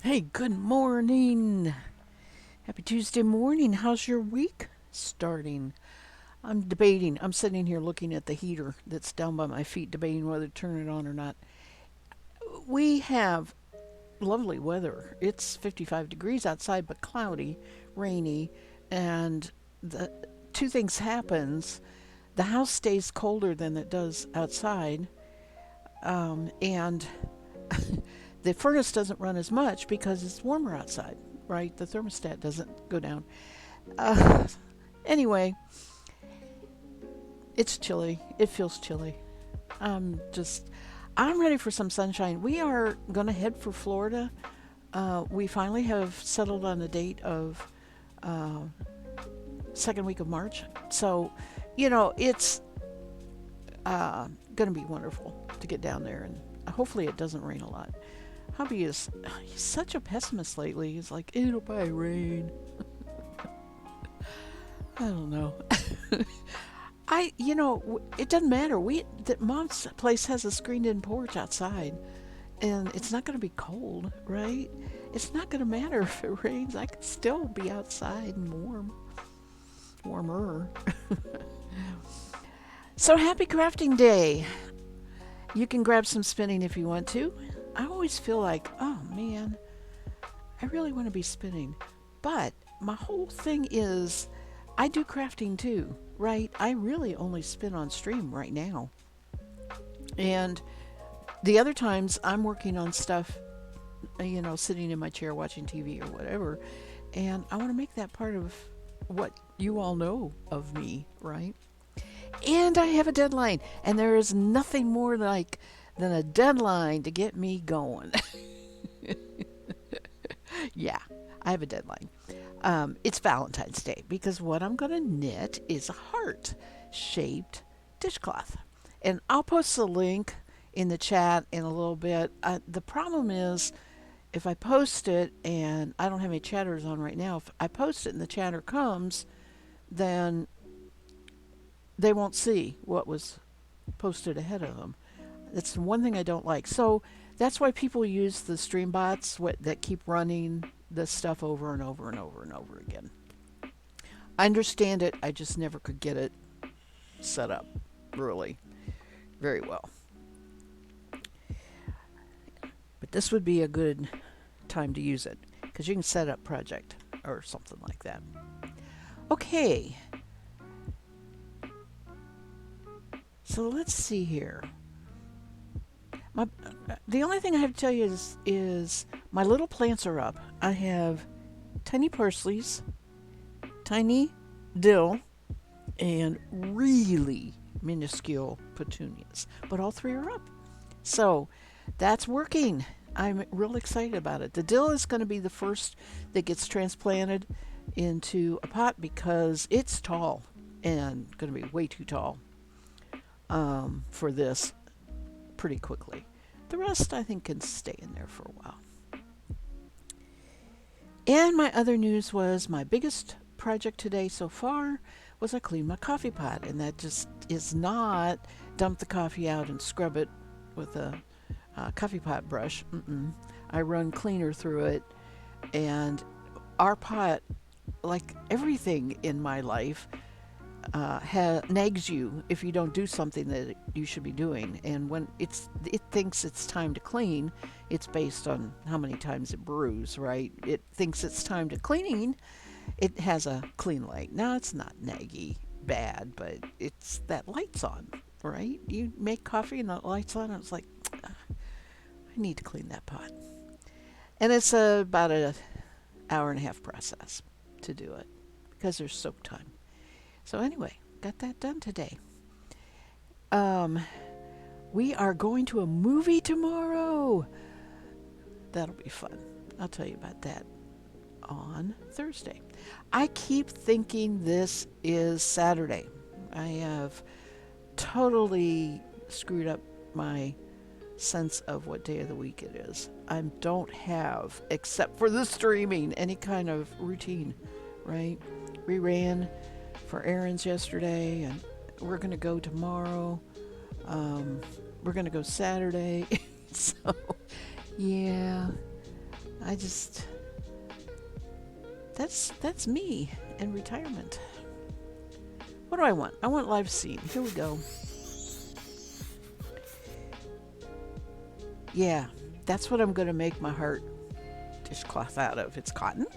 Hey, good morning. Happy Tuesday morning. How's your week starting? I'm debating. I'm sitting here looking at the heater that's down by my feet, debating whether to turn it on or not. We have lovely weather. It's 55 degrees outside, but cloudy, rainy, and the two things happens. The house stays colder than it does outside, and the furnace doesn't run as much because it's warmer outside, right? The thermostat doesn't go down. Uh, anyway, it's chilly. It feels chilly. I'm ready for some sunshine. We are going to head for Florida. We finally have settled on a date of uh, second week of March. So, it's going to be wonderful to get down there, and hopefully it doesn't rain a lot. Hubby is he's such a pessimist lately. He's like, it'll probably rain. I don't know. It doesn't matter. That mom's place has a screened-in porch outside, and it's not going to be cold, right? It's not going to matter if it rains. I can still be outside and warmer. So happy crafting day. You can grab some spinning if you want to. I always feel like, oh man, I really want to be spinning. But my whole thing is I do crafting too, right? I really only spin on stream right now. And the other times I'm working on stuff, sitting in my chair watching TV or whatever. And I want to make that part of what you all know of me, right? And I have a deadline, and there is nothing more like than a deadline to get me going. Yeah, I have a deadline. It's Valentine's Day because what I'm going to knit is a heart shaped dishcloth. And I'll post a link in the chat in a little bit. The problem is if I post it and I don't have any chatters on right now, if I post it and the chatter comes, then they won't see what was posted ahead of them. That's one thing I don't like. So that's why people use the stream bots that keep running the stuff over and over and over and over again. I understand it. I just never could get it set up really very well. But this would be a good time to use it because you can set up project or something like that. Okay, so let's see here. My, the only thing I have to tell you is my little plants are up. I have tiny parsleys, tiny dill, and really minuscule petunias. But all three are up. So that's working. I'm real excited about it. The dill is going to be the first that gets transplanted into a pot because it's tall and going to be way too tall for this pretty quickly. The rest, I think, can stay in there for a while. And my other news was my biggest project today so far was I cleaned my coffee pot, and that just is not dump the coffee out and scrub it with a coffee pot brush. Mm-mm. I run cleaner through it, and our pot, like everything in my life, nags you if you don't do something that you should be doing. And when it thinks it's time to clean, it's based on how many times it brews, right? It thinks it's time to clean. It has a clean light. Now it's not naggy bad, but it's that light's on, right? You make coffee and the light's on, and it's like I need to clean that pot. And it's about an hour and a half process to do it because there's soak time. So anyway, got that done today. Um, we are going to a movie tomorrow. That'll be fun. I'll tell you about that on Thursday. I keep thinking this is Saturday. I have totally screwed up my sense of what day of the week it is. I don't have, except for the streaming, any kind of routine, right? We ran for errands yesterday, and we're going to go tomorrow. We're going to go Saturday. So, yeah, I just that's me in retirement. What do I want? I want live scene. Here we go. Yeah, that's what I'm going to make my heart dishcloth out of. It's cotton.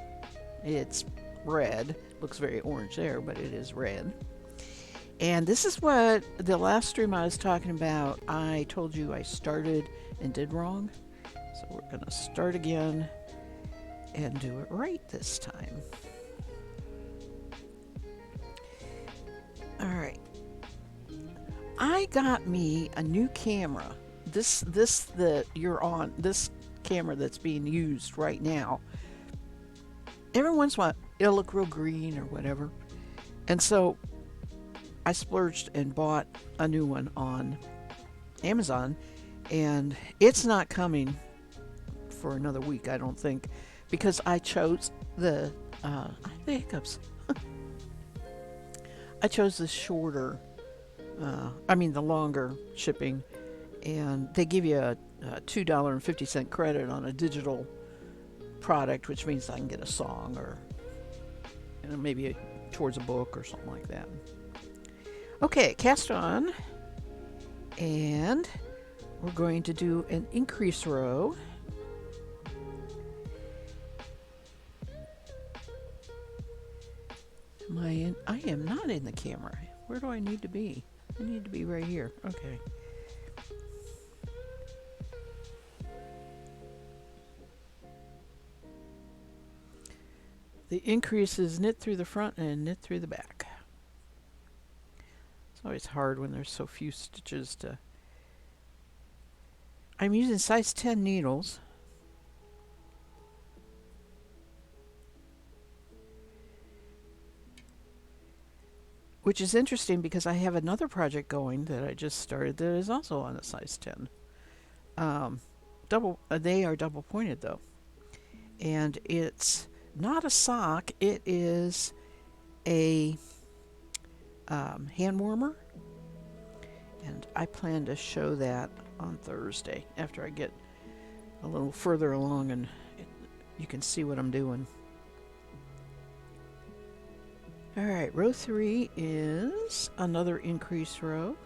It's red. Looks very orange there, but it is red. And this is what the last stream I was talking about. I told you I started and did wrong. So we're going to start again and do it right this time. All right. I got me a new camera. This that you're on, this camera that's being used right now. Every once in a while, it'll look real green or whatever. And so I splurged and bought a new one on Amazon, and it's not coming for another week, I don't think, because I chose the hiccups. I chose the shorter, the longer shipping, and they give you a $2.50 credit on a digital product, which means I can get a song or maybe towards a book or something like that. Okay, cast on, and we're going to do an increase row. I am not in the camera. Where do I need to be? I need to be right here. Okay. The increase is knit through the front and knit through the back. It's always hard when there's so few stitches to... I'm using size 10 needles. Which is interesting because I have another project going that I just started that is also on a size 10. They are double pointed though. And it's not a sock, it is a hand warmer. And I plan to show that on Thursday after I get a little further along and you can see what I'm doing. All right, row 3 is another increase row.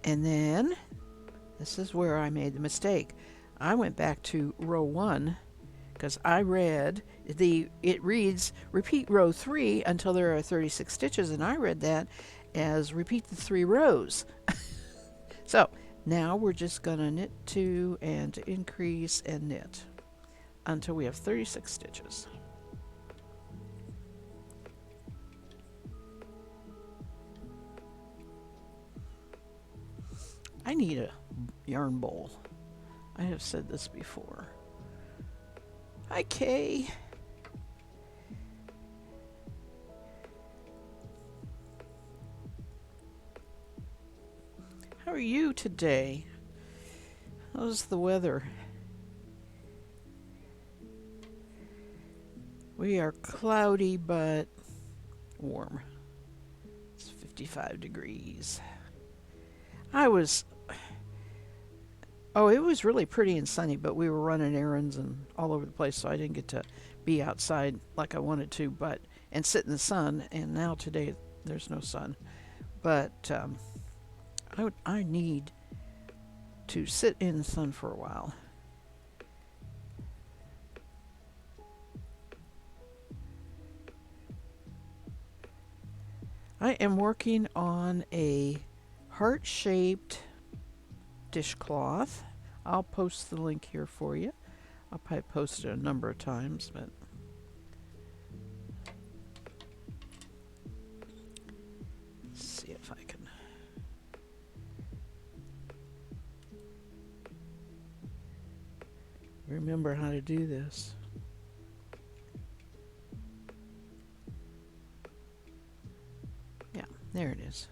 And then, this is where I made the mistake. I went back to row 1 because I read it reads repeat row 3 until there are 36 stitches, and I read that as repeat the 3 rows. So now we're just gonna knit 2 and increase and knit until we have 36 stitches. I need a yarn bowl. I have said this before. Hi, Kay. How are you today? How's the weather? We are cloudy but warm. It's 55 degrees. It was really pretty and sunny, but we were running errands and all over the place, so I didn't get to be outside like I wanted to, and sit in the sun. And now today there's no sun, but I need to sit in the sun for a while. I am working on a heart-shaped dishcloth. I'll post the link here for you. I'll probably post it a number of times, but let's see if I can. Remember how to do this. Yeah, there it is.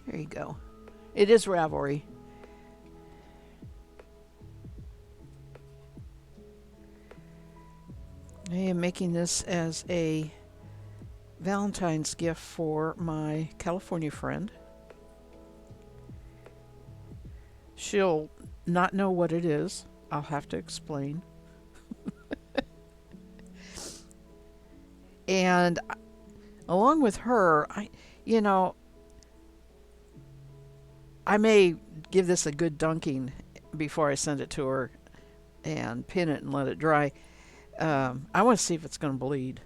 There you go. It is Ravelry. I am making this as a Valentine's gift for my California friend. She'll not know what it is. I'll have to explain. And along with her, you know, I may give this a good dunking before I send it to her and pin it and let it dry. I want to see if it's going to bleed.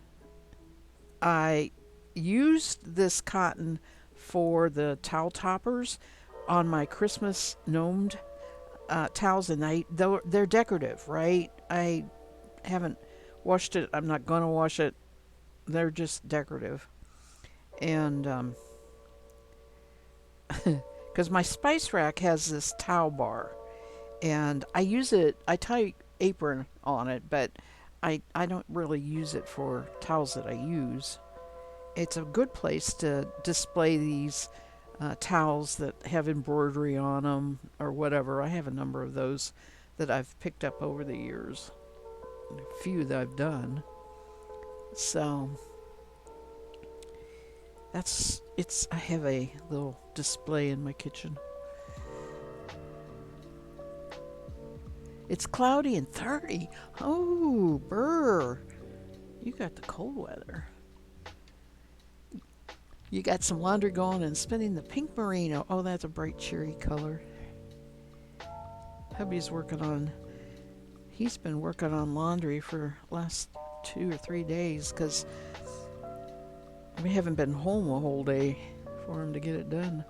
I used this cotton for the towel toppers on my Christmas gnomed towels, and they're decorative, right? I haven't washed it. I'm not going to wash it. They're just decorative. And because my spice rack has this towel bar, and I use it. I tie apron on it, but I don't really use it for towels that I use. It's a good place to display these towels that have embroidery on them or whatever. I have a number of those that I've picked up over the years, a few that I've done. So I have a little display in my kitchen. It's cloudy and 30. Oh, brr. You got the cold weather. You got some laundry going and spinning the pink merino. Oh, that's a bright, cheery color. Hubby's he's been working on laundry for last 2 or 3 days because we haven't been home a whole day for him to get it done.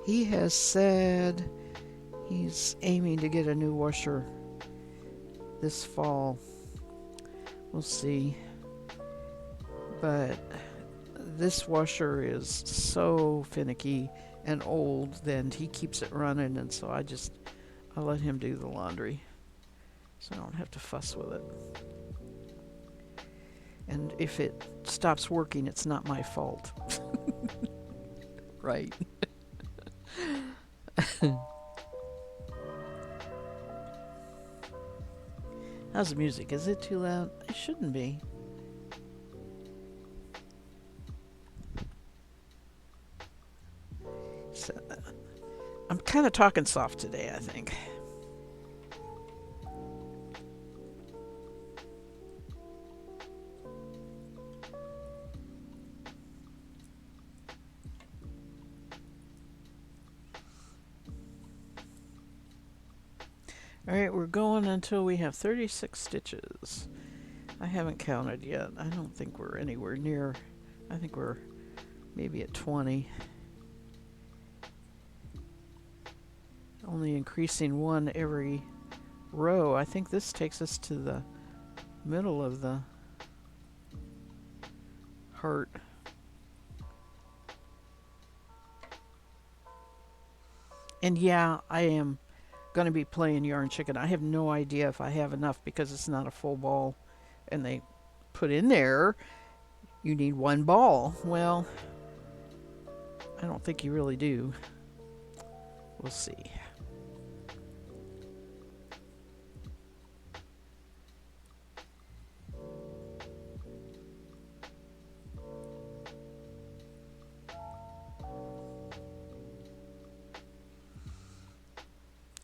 He has said he's aiming to get a new washer this fall. We'll see. But this washer is so finicky and old, then he keeps it running, and so I let him do the laundry so I don't have to fuss with it. And if it stops working, it's not my fault. Right. How's the music? Is it too loud? It shouldn't be. So, I'm kind of talking soft today, I think. All right, we're going until we have 36 stitches. I haven't counted yet. I don't think we're anywhere near. I think we're maybe at 20. Only increasing one every row. I think this takes us to the middle of the heart. And yeah, I am going to be playing Yarn Chicken. I have no idea if I have enough because it's not a full ball. And they put in there, you need one ball. Well, I don't think you really do. We'll see.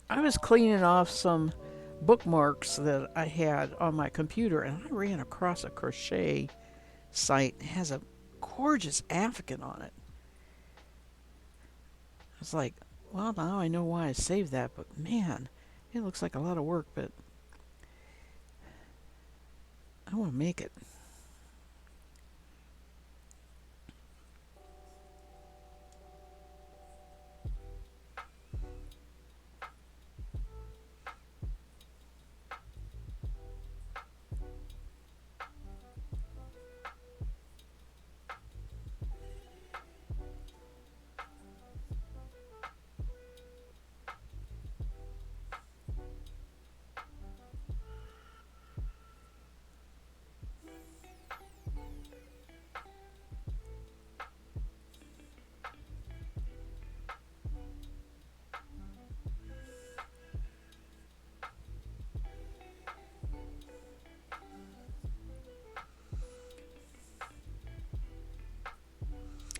I was cleaning off some bookmarks that I had on my computer, and I ran across a crochet site. It has a gorgeous African on it. I was like, well, now I know why I saved that, but man, it looks like a lot of work, but I want to make it.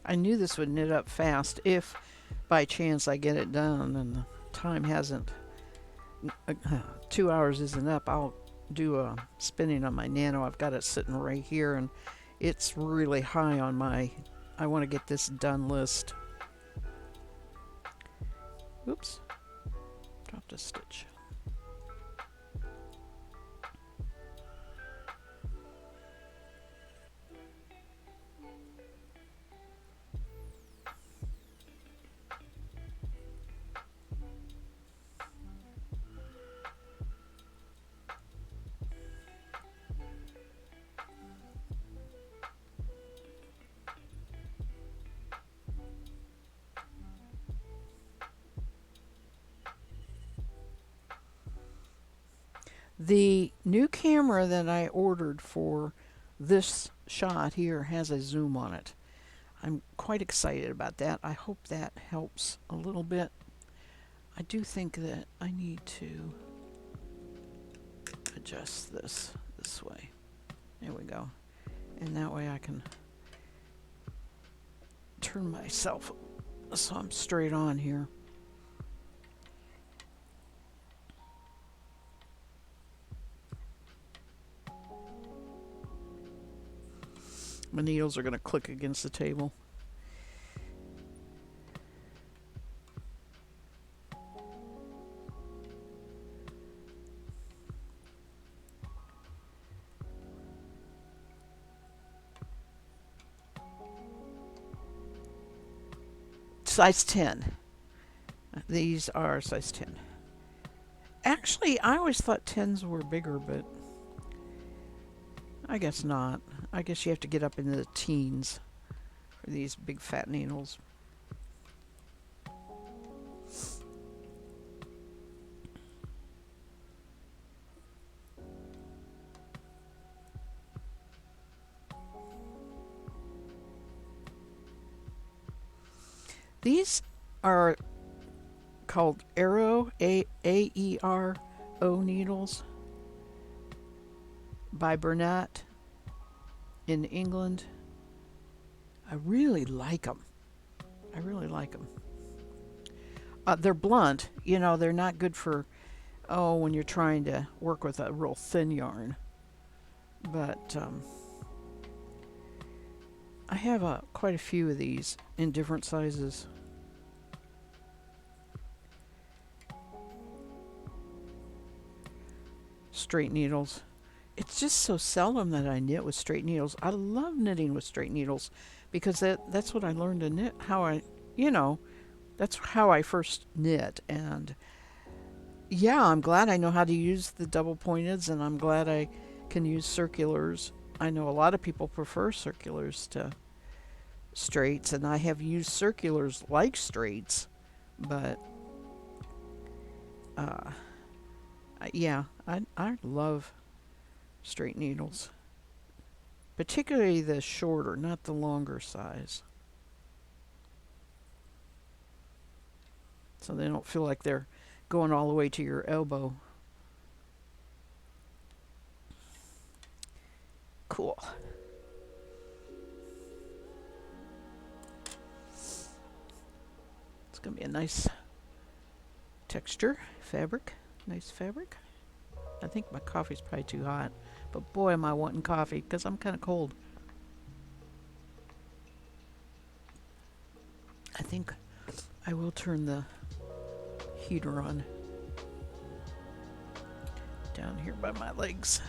I knew this would knit up fast if by chance I get it done and the time hasn't, 2 hours isn't up. I'll do a spinning on my Nano. I've got it sitting right here and it's really high on my I want to get this done list. Oops, dropped a stitch. The new camera that I ordered for this shot here has a zoom on it. I'm quite excited about that. I hope that helps a little bit. I do think that I need to adjust this way. There we go. And that way I can turn myself so I'm straight on here. My needles are going to click against the table. Size 10. These are size 10. Actually, I always thought 10s were bigger, but I guess not. I guess you have to get up into the teens for these big fat needles. These are called Aero, A-E-R-O needles by Bernat in England. I really like them. I really like them. They're blunt. You know, they're not good for, when you're trying to work with a real thin yarn. But I have quite a few of these in different sizes. Straight needles. It's just so seldom that I knit with straight needles. I love knitting with straight needles because that's what I learned to knit. That's how I first knit. And yeah, I'm glad I know how to use the double pointeds, and I'm glad I can use circulars. I know a lot of people prefer circulars to straights, and I have used circulars like straights, but yeah, I love straight needles, particularly the shorter, not the longer size, so they don't feel like they're going all the way to your elbow. Cool. It's gonna be a nice texture fabric. Nice fabric. I think my coffee's probably too hot, but boy am I wanting coffee because I'm kind of cold. I think I will turn the heater on down here by my legs.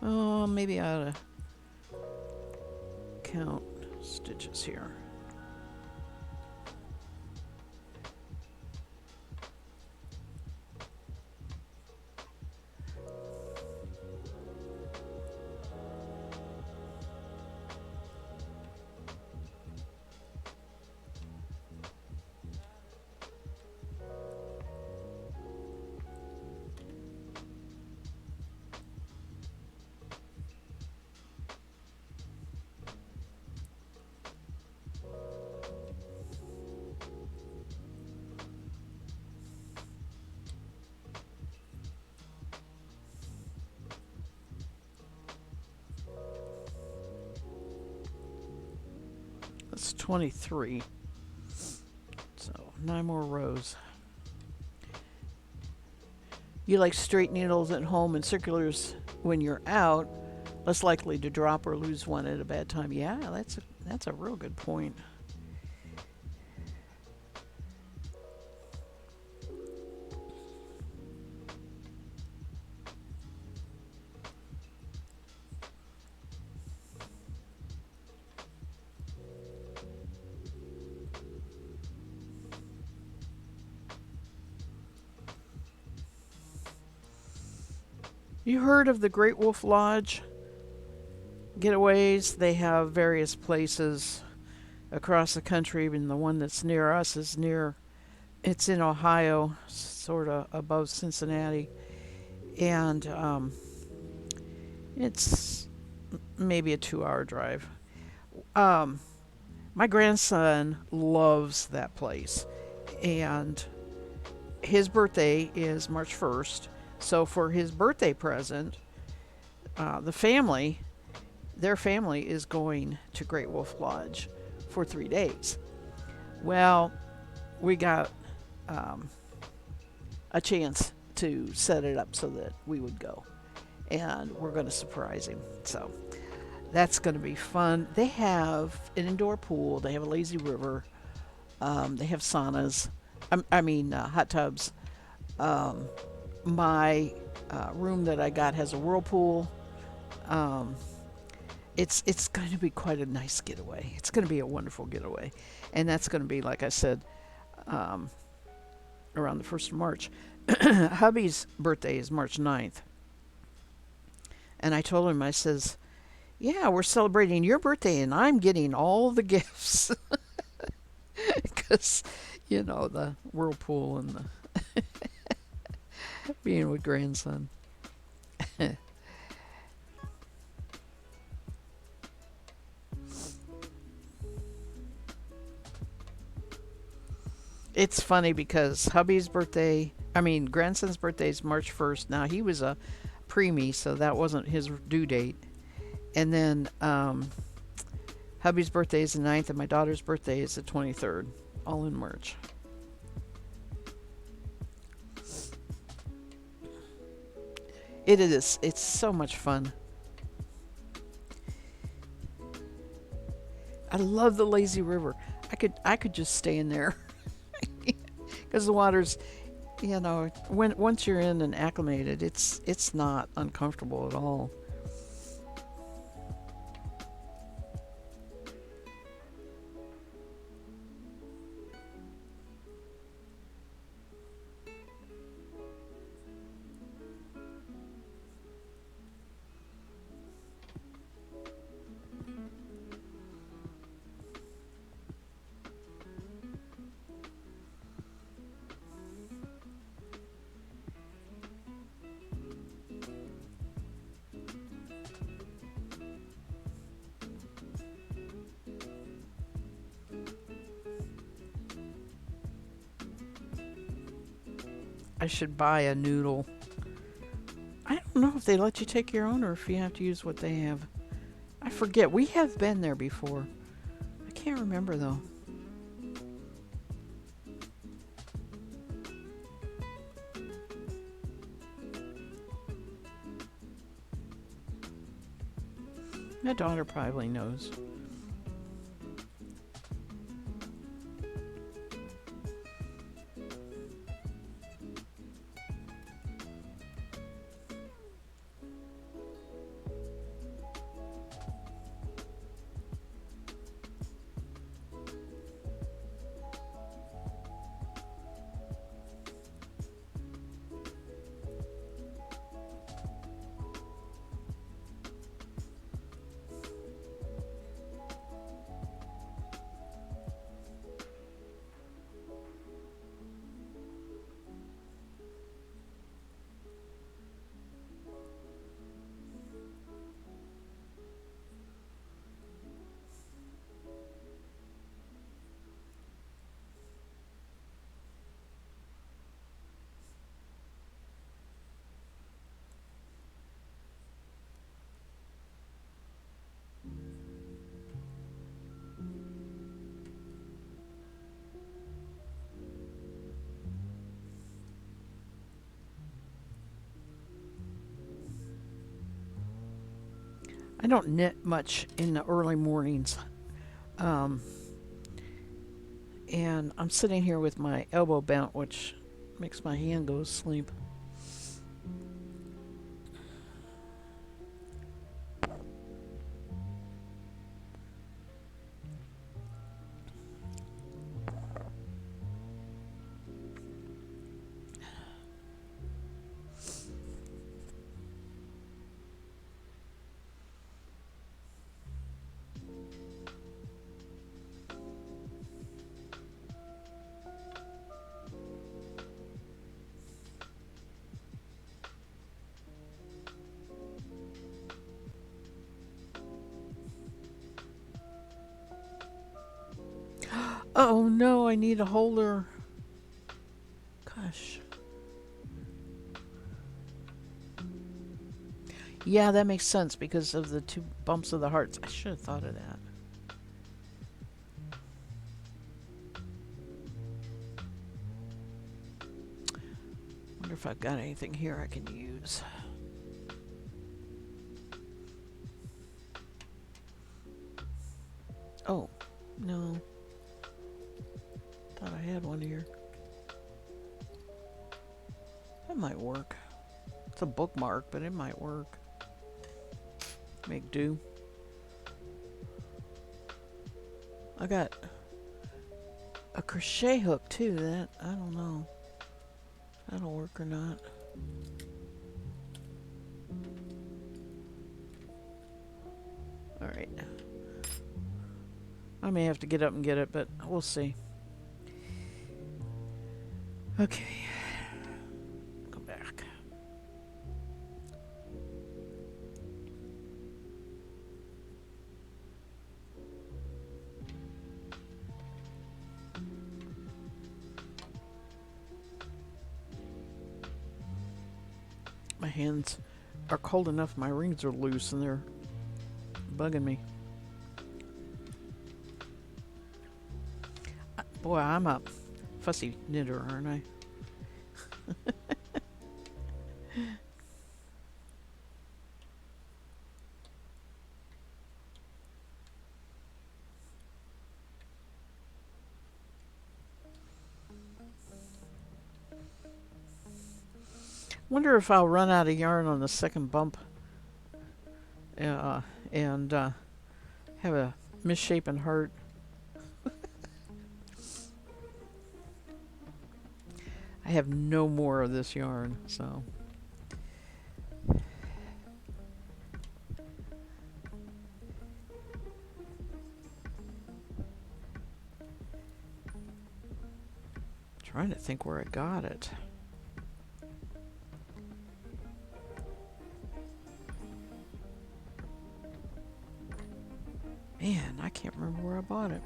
Oh, maybe I ought to count stitches here. That's 23. So 9 more rows. You like straight needles at home and circulars when you're out, less likely to drop or lose one at a bad time. Yeah, that's a real good point. You heard of the Great Wolf Lodge getaways? They have various places across the country, and the one that's near us is near, it's in Ohio, sort of above Cincinnati. And it's maybe a 2 hour drive. Um, my grandson loves that place. And his birthday is March 1st. So for his birthday present, the family, their family is going to Great Wolf Lodge for 3 days. Well, we got um, a chance to set it up so that we would go. And we're going to surprise him. So that's going to be fun. They have an indoor pool, they have a lazy river, they have saunas, hot tubs. Um, my room that I got has a whirlpool. Um, it's going to be quite a nice getaway. It's going to be a wonderful getaway, and that's going to be, like I said, um, around the 1st of March. Hubby's birthday is March 9th, and I told him, I says, yeah, we're celebrating your birthday, and I'm getting all the gifts because the whirlpool and the being with grandson. It's funny because grandson's birthday is March 1st. Now, he was a preemie, so that wasn't his due date. And then hubby's birthday is the 9th, and my daughter's birthday is the 23rd, all in March. It is. It's so much fun. I love the lazy river. I could just stay in there because the water's, when once you're in and acclimated, it's not uncomfortable at all. I should buy a noodle. I don't know if they let you take your own or if you have to use what they have. I forget. We have been there before. I can't remember though. My daughter probably knows. I don't knit much in the early mornings. Um, and I'm sitting here with my elbow bent, which makes my hand go to sleep. Oh no, I need a holder. Gosh. Yeah, that makes sense because of the two bumps of the hearts. I should have thought of that. Wonder if I've got anything here I can use. Oh, no. Thought I had one here. That might work. It's a bookmark, but it might work. Make do. I got a crochet hook too. That, I don't know if that'll work or not. Alright. I may have to get up and get it, but we'll see. Okay. Go back. My hands are cold enough, my rings are loose and they're bugging me. Boy, I'm a fussy knitter, aren't I? Wonder if I'll run out of yarn on the second bump uh, and have a misshapen heart. I have no more of this yarn, so. Trying to think where I got it. Man, I can't remember where I bought it.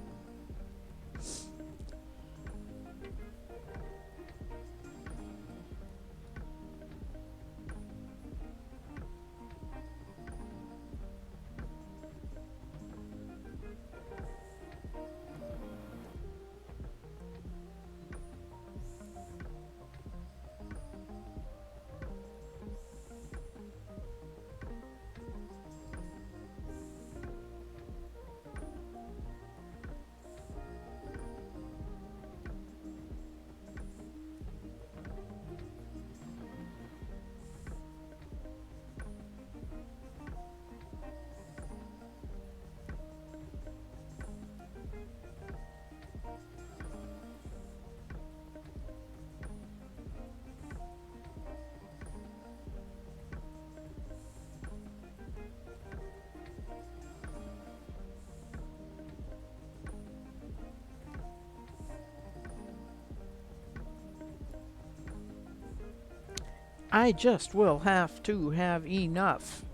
I just will have to have enough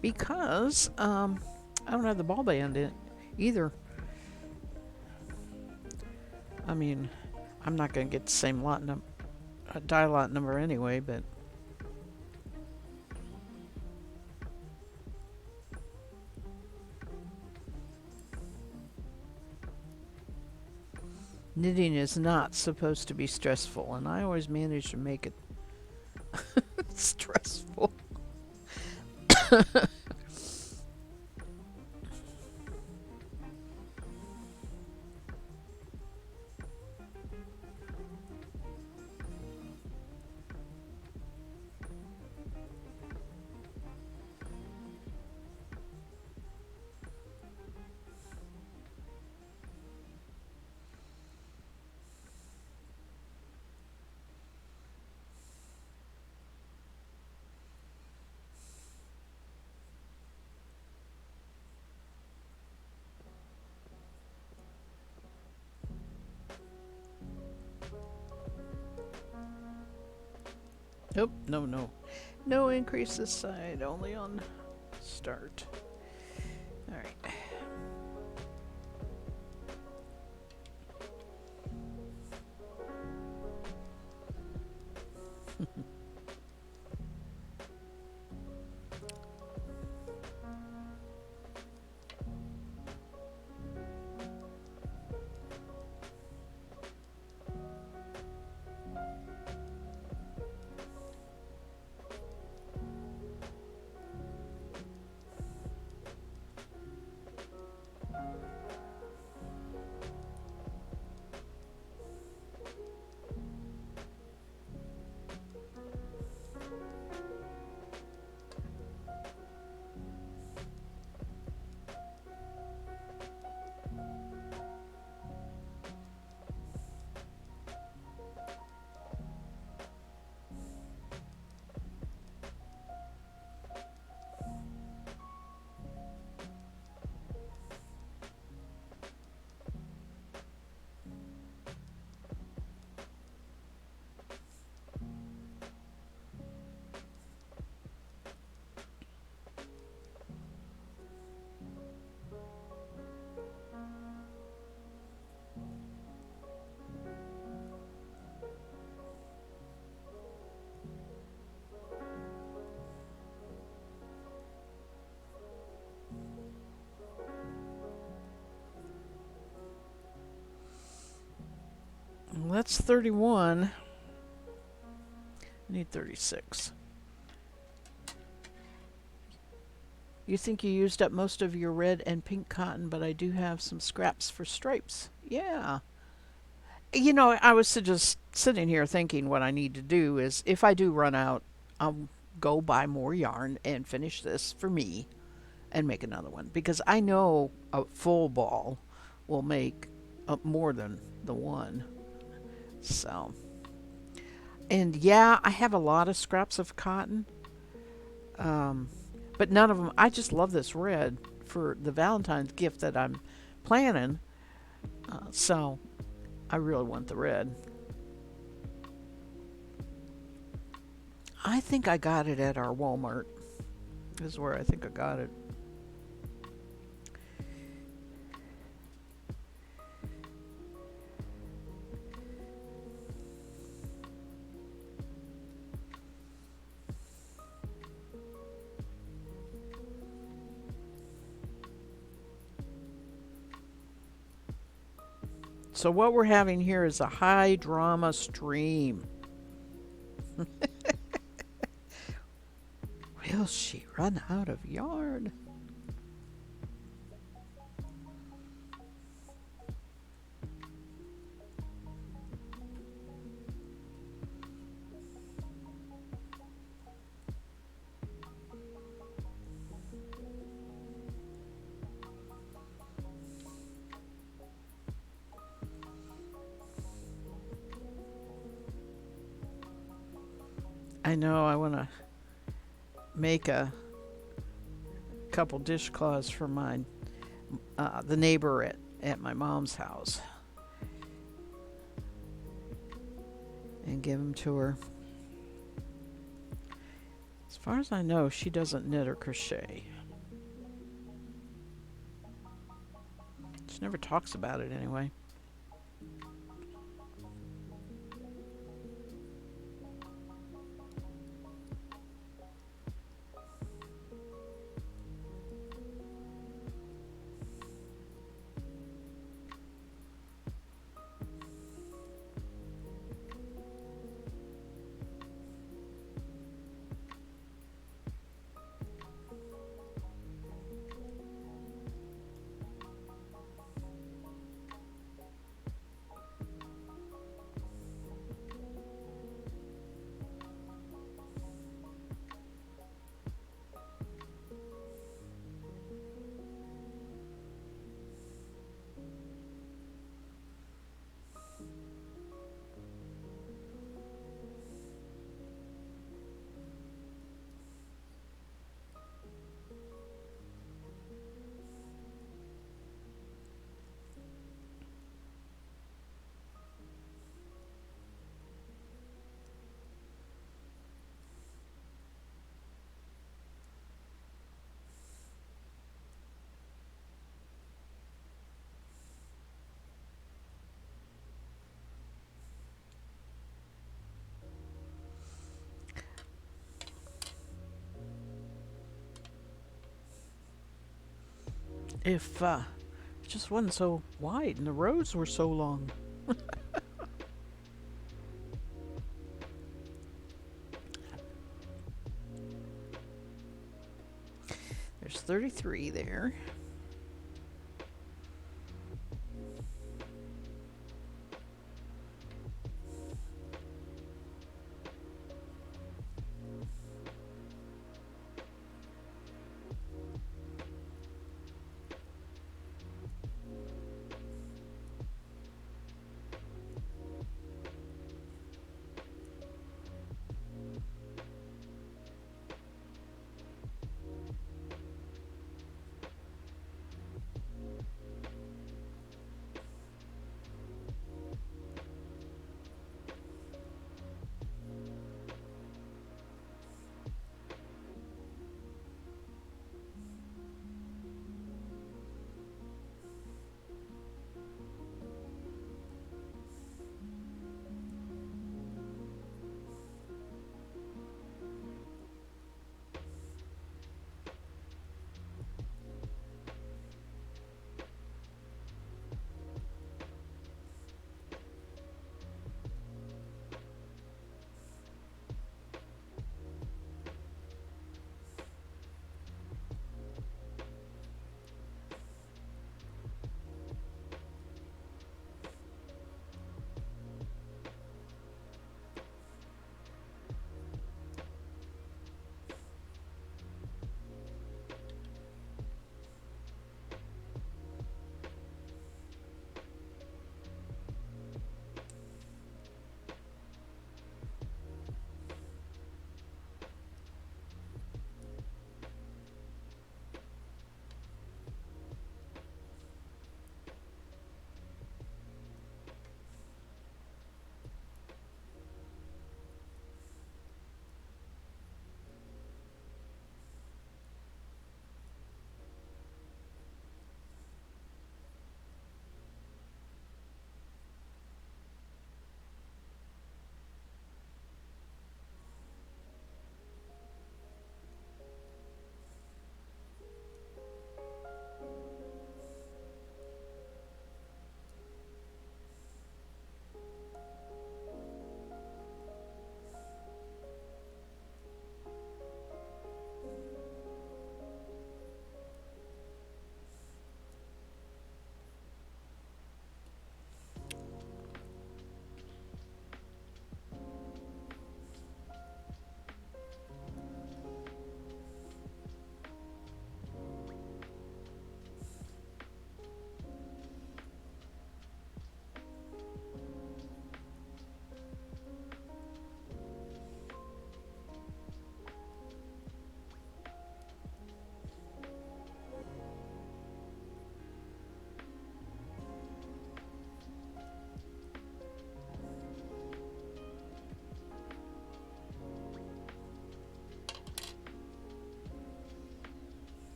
because I don't have the ball band in either. I mean, I'm not going to get the same die lot number anyway, but knitting is not supposed to be stressful, and I always manage to make it stressful. Nope, no, no. No increase this side, only on start. All right. Well, that's 31. I need 36. You think you used up most of your red and pink cotton, but I do have some scraps for stripes. Yeah. You know, I was just sitting here thinking what I need to do is if I do run out, I'll go buy more yarn and finish this for me and make another one because I know a full ball will make more than the one. So, and yeah, I have a lot of scraps of cotton, um, but none of them. I just love this red for the Valentine's gift that I'm planning. So I really want the red. I think I got it at our Walmart. This is where I think I got it. So what we're having here is a high drama stream. Will she run out of yarn? I know I want to make a couple dishcloths for mine, the neighbor at my mom's house, and give them to her. As far as I know, she doesn't knit or crochet. She never talks about it anyway. if it just wasn't so wide and the roads were so long. There's 33 there.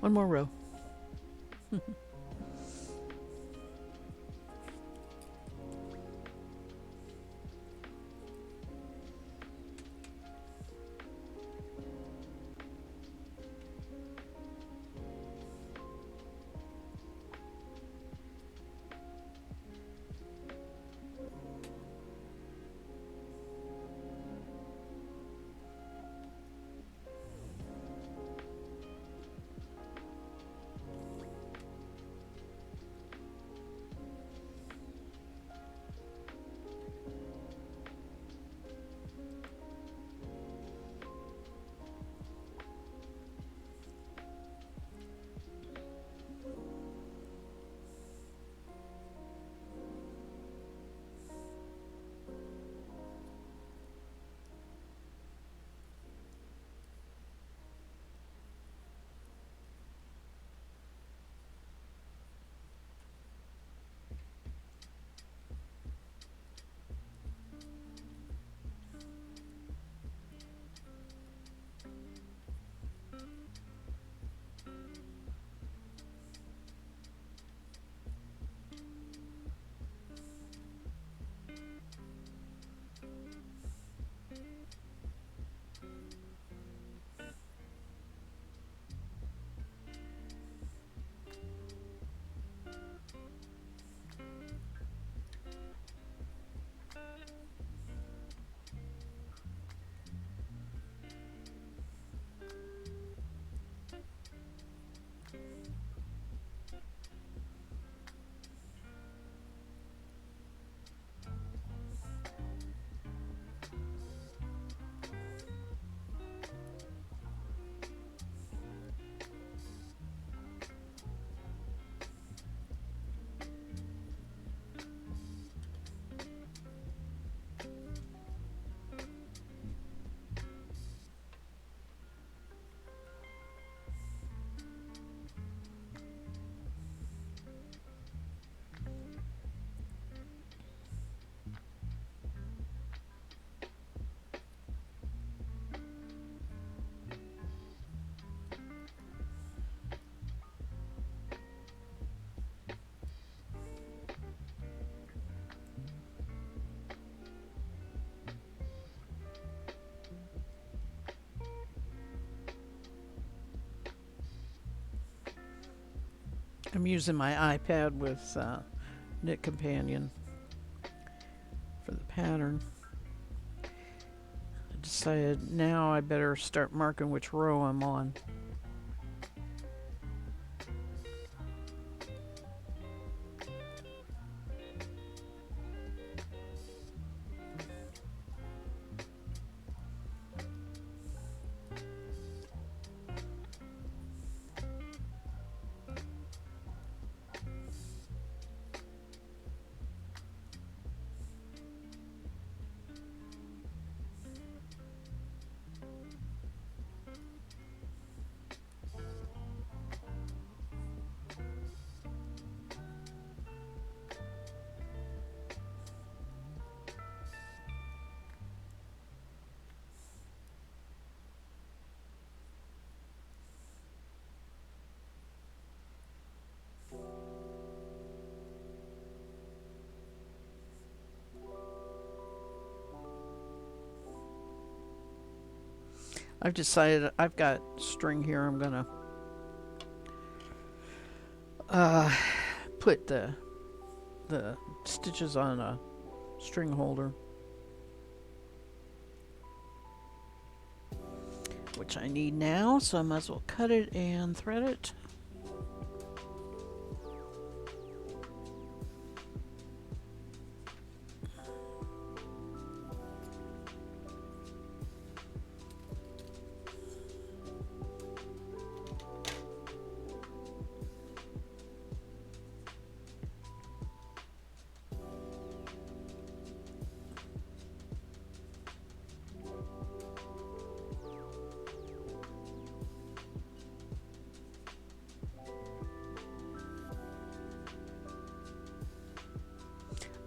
One more row. I'm using my iPad with Knit Companion for the pattern. I decided now I better start marking which row I'm on. I've decided I've got string here. I'm gonna put the stitches on a string holder, which I need now, so I might as well cut it and thread it.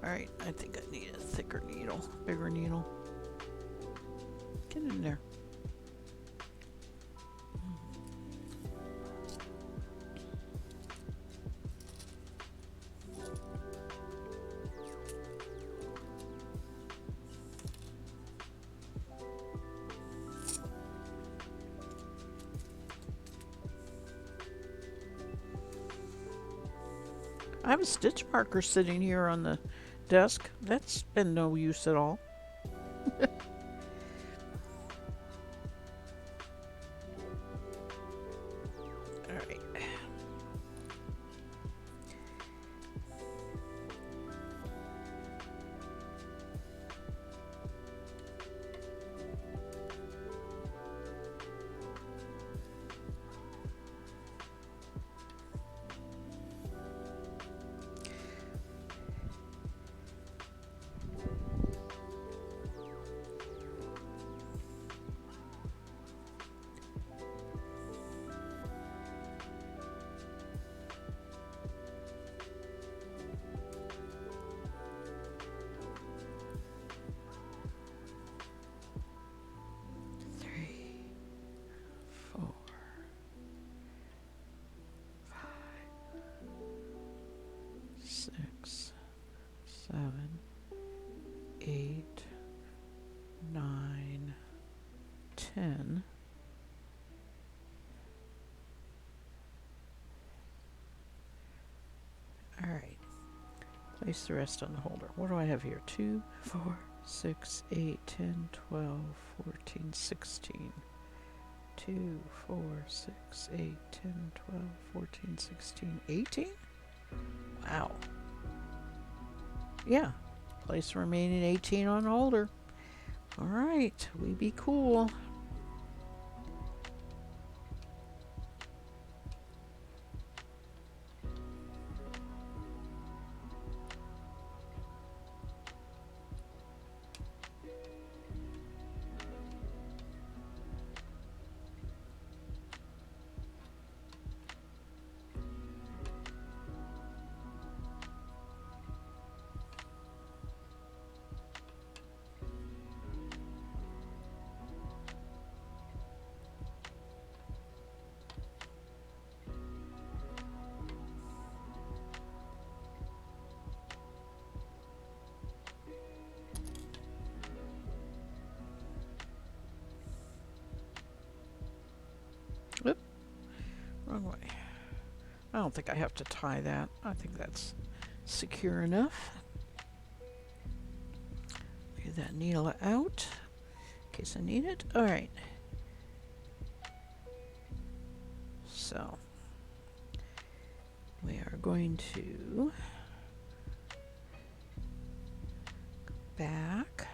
Alright, I think I need a thicker needle, bigger needle. Get in there. I have a stitch marker sitting here on the desk. That's been no use at all. Alright. Six, 7, 8, 9, 10. All right. Place the rest on the holder. What do I have here? 2, 4, 6, 8, 10, 12, 14, 16. 2, 4, 6, 8, 10, 12, 14, 16, 18? Wow. Yeah. Place the remaining 18 on the holder. All right. We be cool. don't think I have to tie that. I think that's secure enough. Get that needle out in case I need it. All right. So we are going to go back.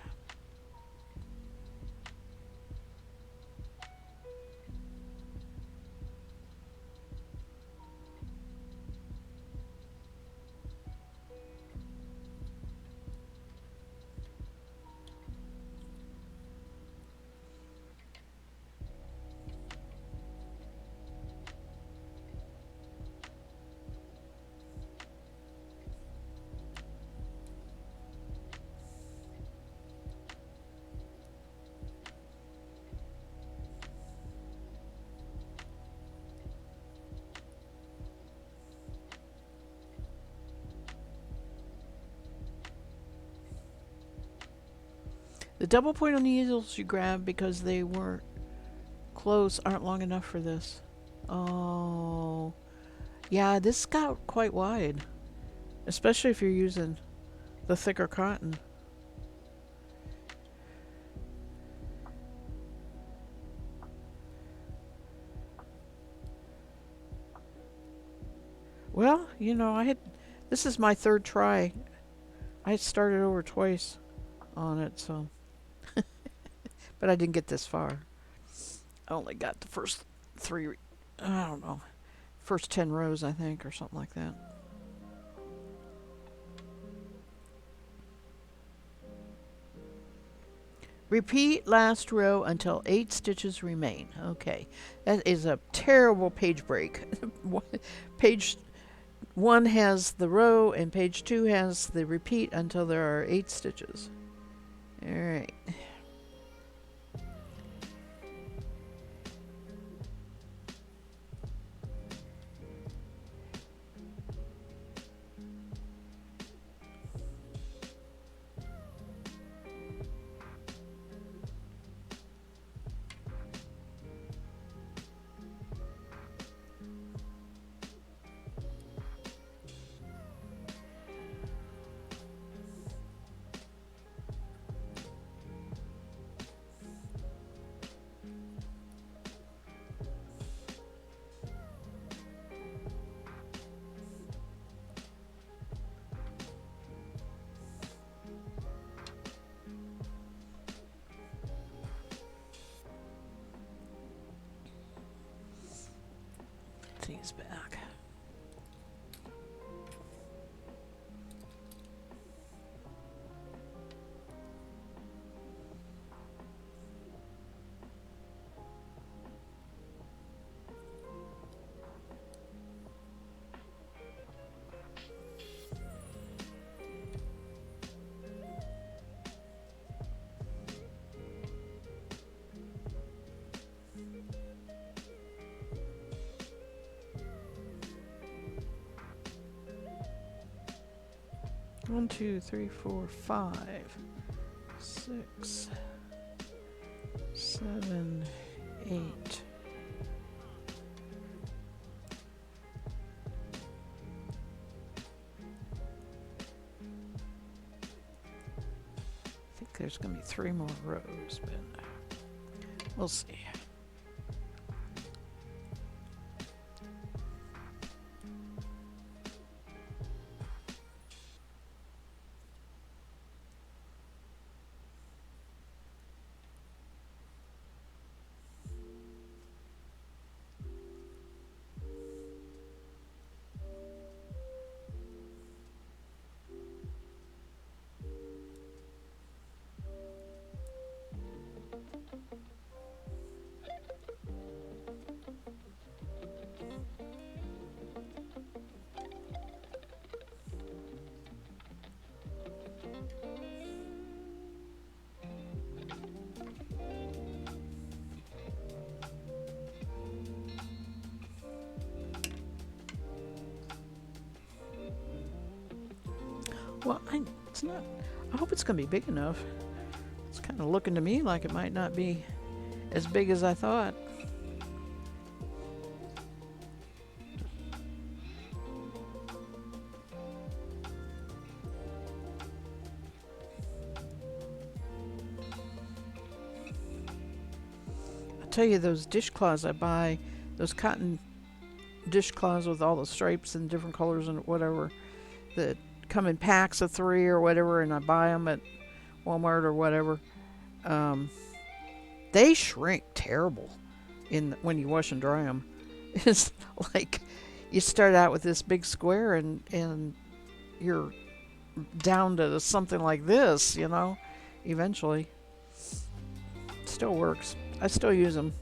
The double point on the needles you grab because they weren't close aren't long enough for this. Oh, yeah, this got quite wide, especially if you're using the thicker cotton. Well, you know, this is my third try. I started over twice on it, so, but I didn't get this far. I only got the first three, I don't know, first 10 rows, I think, or something like that. Repeat last row until 8 stitches remain. Okay, that is a terrible page break. Page 1 has the row and page 2 has the repeat until there are 8 stitches. All right. These back. One, two, three, four, 5, 6, 7, 8. I think there's going to be 3 more rows, but we'll see. Well, it's not. I hope it's going to be big enough. It's kind of looking to me like it might not be as big as I thought. tell you, those dishcloths I buy, those cotton dishcloths with all the stripes and different colors and whatever, that come in packs of 3 or whatever, and I buy them at Walmart or whatever. Um, they shrink terrible when you wash and dry them. It's like you start out with this big square, and you're down to something like this, eventually. Still works. I still use them.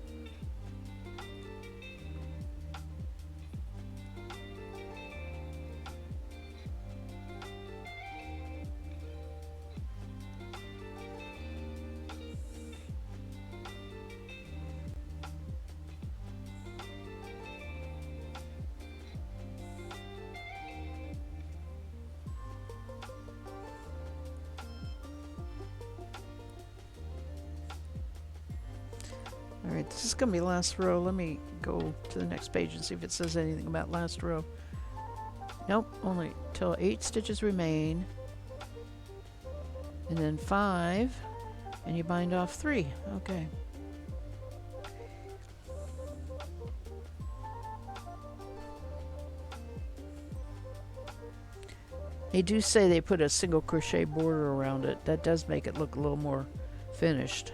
All right, this is going to be last row. Let me go to the next page and see if it says anything about last row. Nope, only till 8 stitches remain. And then 5, and you bind off 3. Okay. They do say they put a single crochet border around it. That does make it look a little more finished.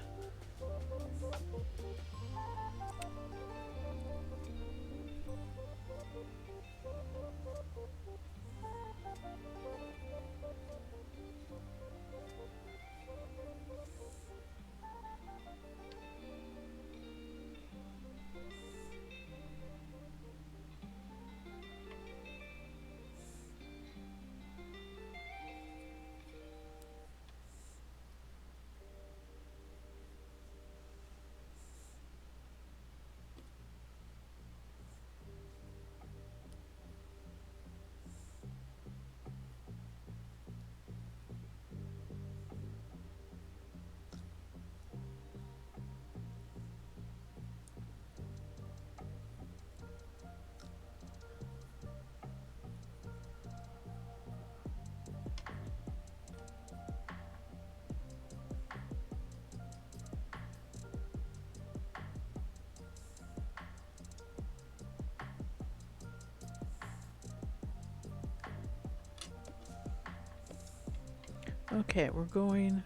Okay, we're going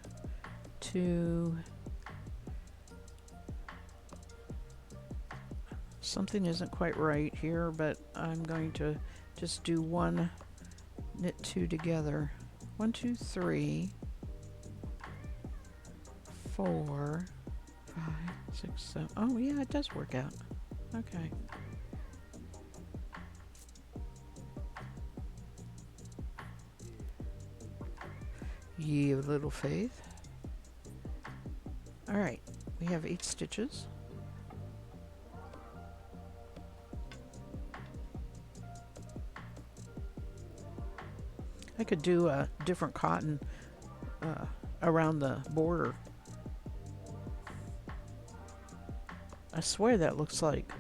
to... Something isn't quite right here, but I'm going to just do one, knit 2 together. 1, 2, 3, 4, 5, 6, 7. Oh yeah, it does work out. Okay. Ye of little faith. All right, we have 8 stitches. I could do a different cotton around the border. I swear that looks like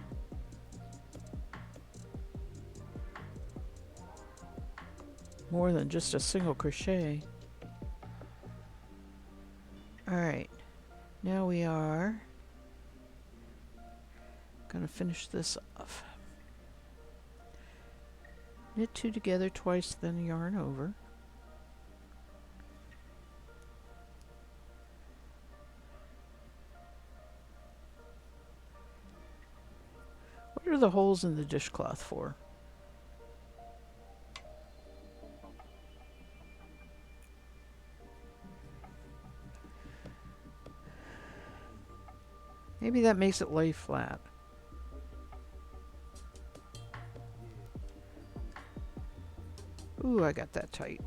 more than just a single crochet. Alright, now we are going to finish this off. Knit 2 together twice, then yarn over. What are the holes in the dishcloth for? Maybe that makes it lay flat. Ooh, I got that tight.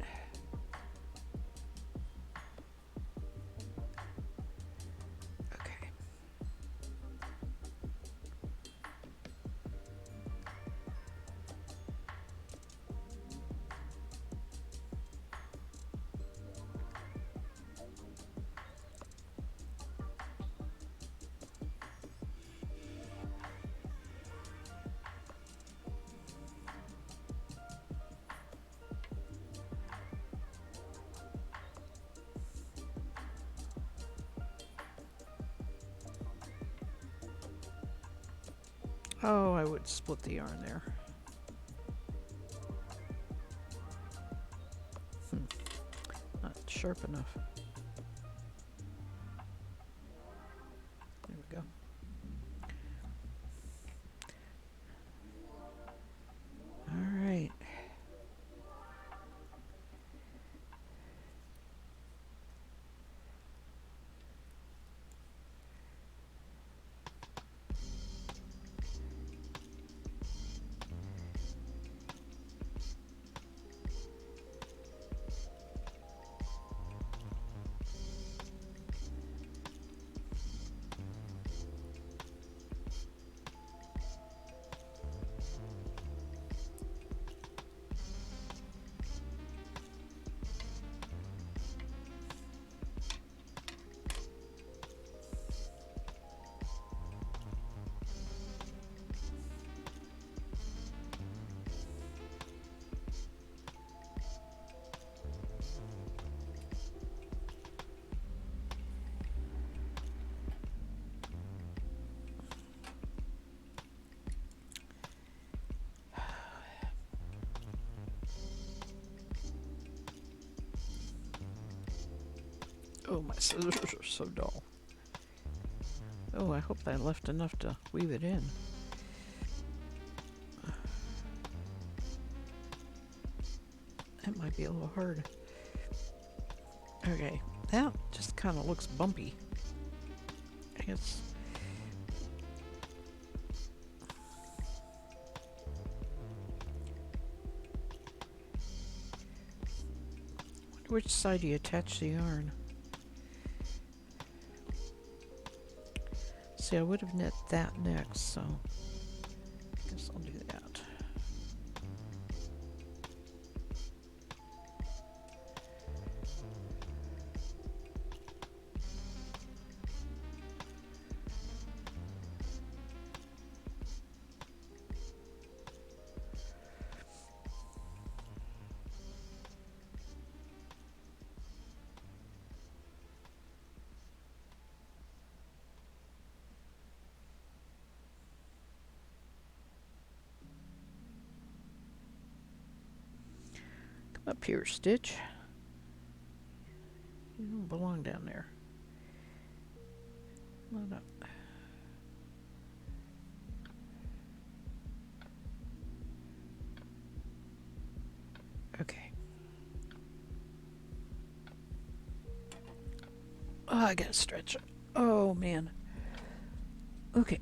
Okay. Oh, I would split the yarn there. Not sharp enough. There we go. All right. Oh, my scissors are so dull. Oh, I hope I left enough to weave it in. That might be a little hard. Okay, that just kind of looks bumpy. I guess. Which side do you attach the yarn? See, I would have knit that next, so I guess I'll do that. Come up here, Stitch. You don't belong down there. Load up. Okay. Oh, I gotta stretch it. Oh, man. Okay.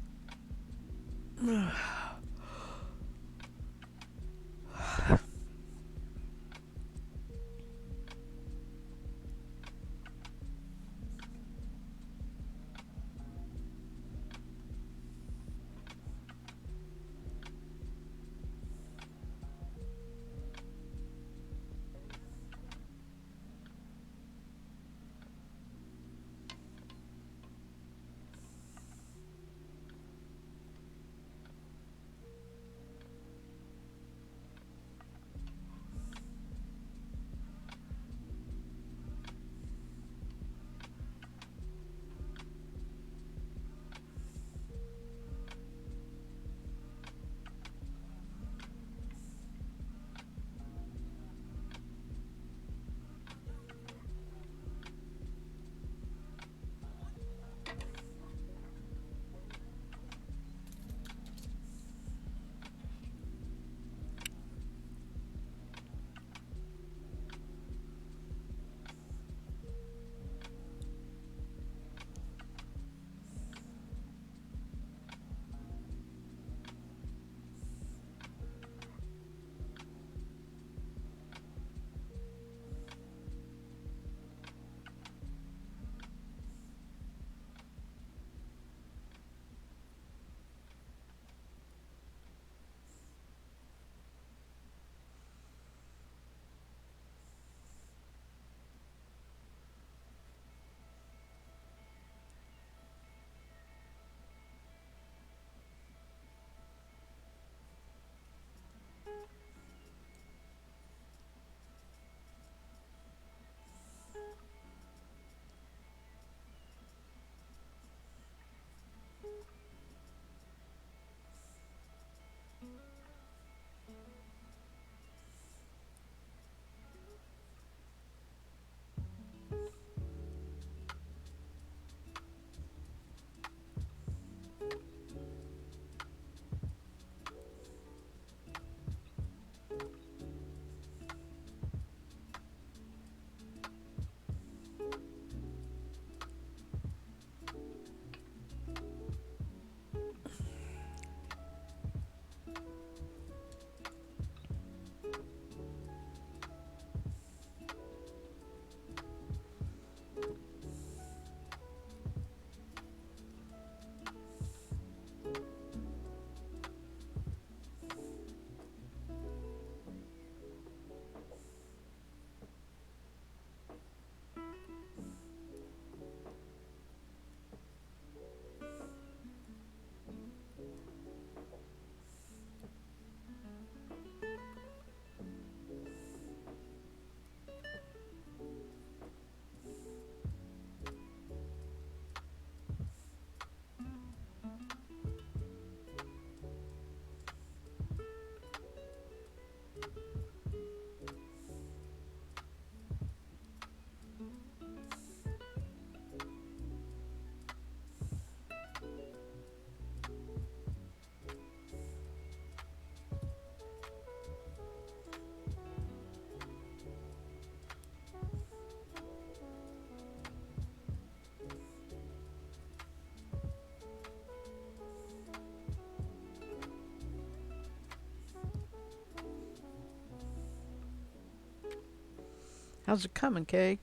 How's it coming, Kay?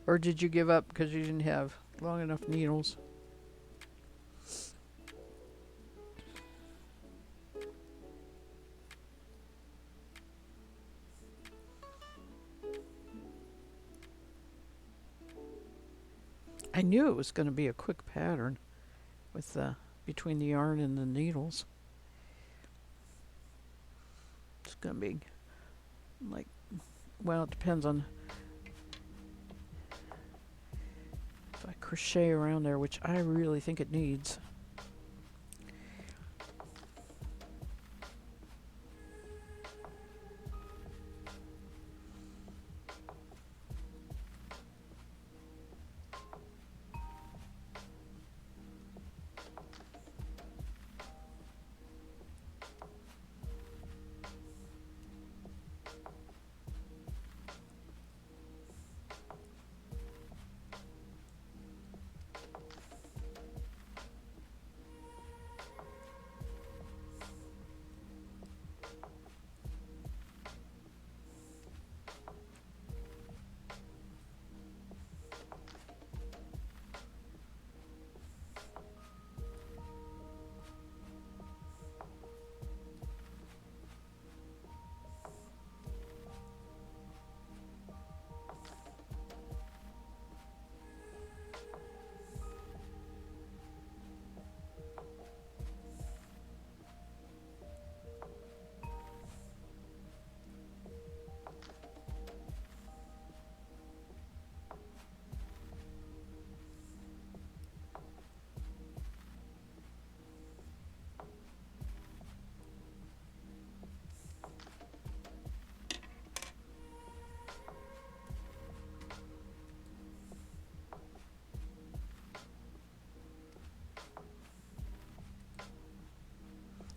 Or did you give up because you didn't have long enough needles? I knew it was going to be a quick pattern with the between the yarn and the needles. It's going to be like, well, it depends on if I crochet around there, which I really think it needs.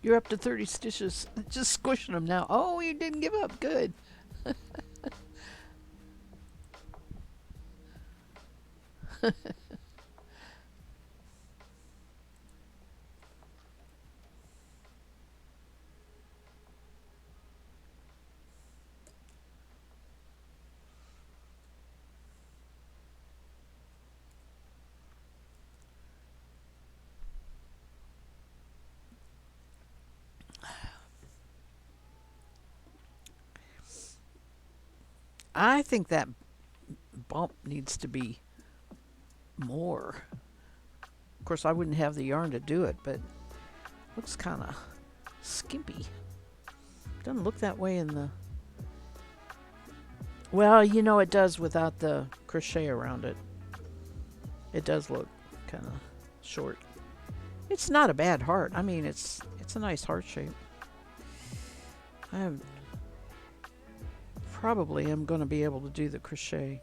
You're up to 30 stitches. Just squishing them now. Oh, you didn't give up. Good. I think that bump needs to be more. Of course, I wouldn't have the yarn to do it, but looks kind of skimpy. Doesn't look that way in the... Well, you know, it does without the crochet around it. It does look kind of short. It's not a bad heart. I mean, it's a nice heart shape. I probably am going to be able to do the crochet.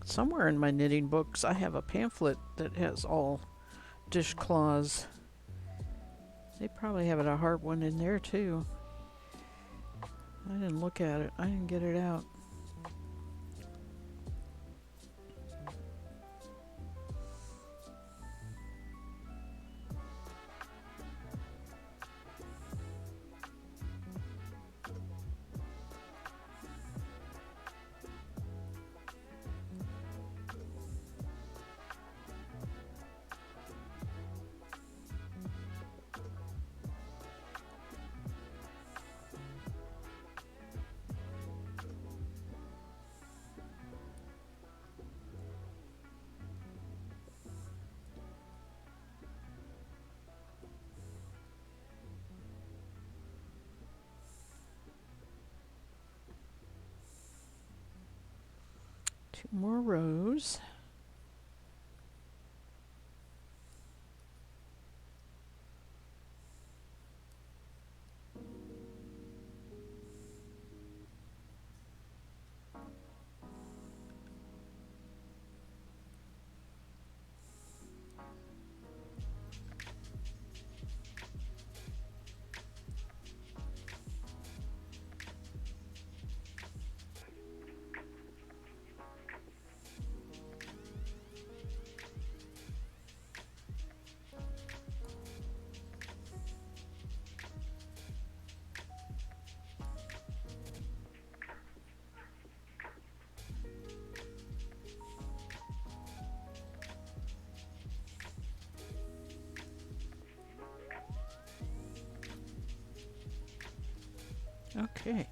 Somewhere in my knitting books, I have a pamphlet that has all dishcloths. They probably have a heart one in there too. I didn't look at it. I didn't get it out. Two more rows. Okay.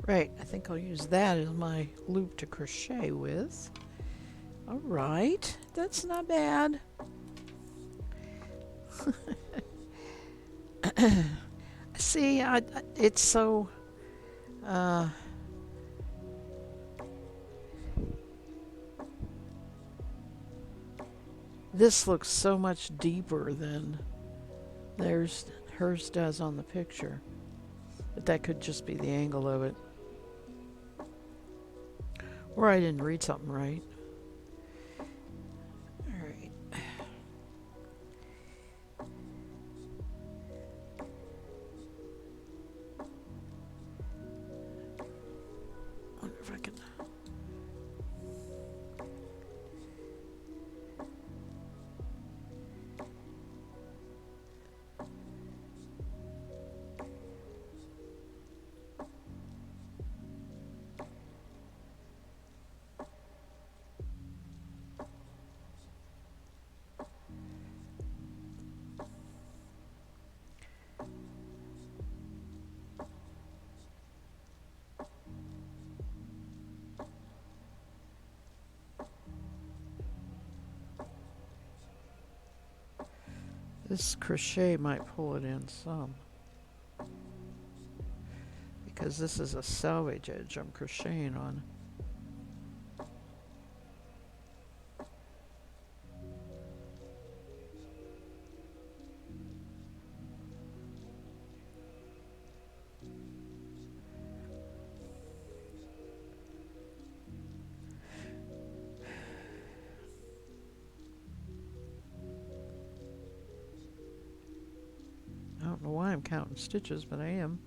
Right, I think I'll use that as my loop to crochet with. All right, that's not bad. See, it's so. Uh, this looks so much deeper than there's hers does on the picture. But that could just be the angle of it. Or I didn't read something right. All right. Wonder if I can. This crochet might pull it in some. Because this is a selvage edge I'm crocheting on. I don't know why I'm counting stitches, but I am.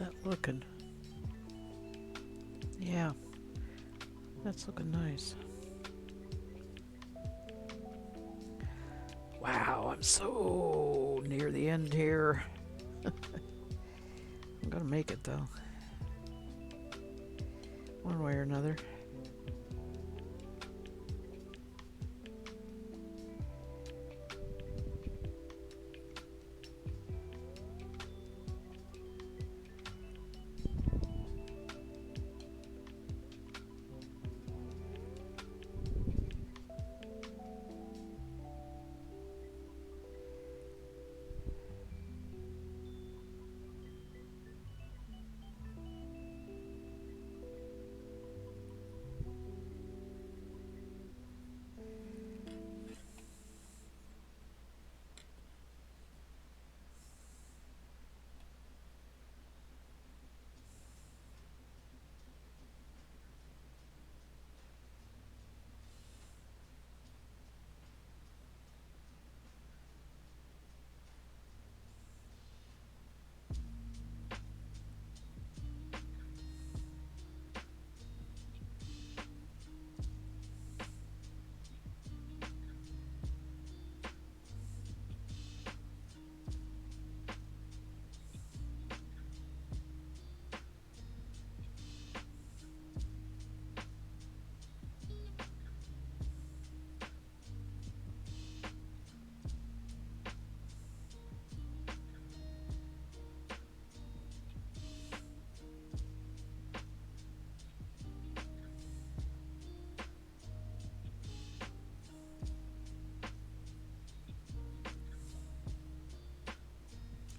that looking? Yeah, that's looking nice. Wow, I'm so near the end here. I'm gonna make it though, one way or another.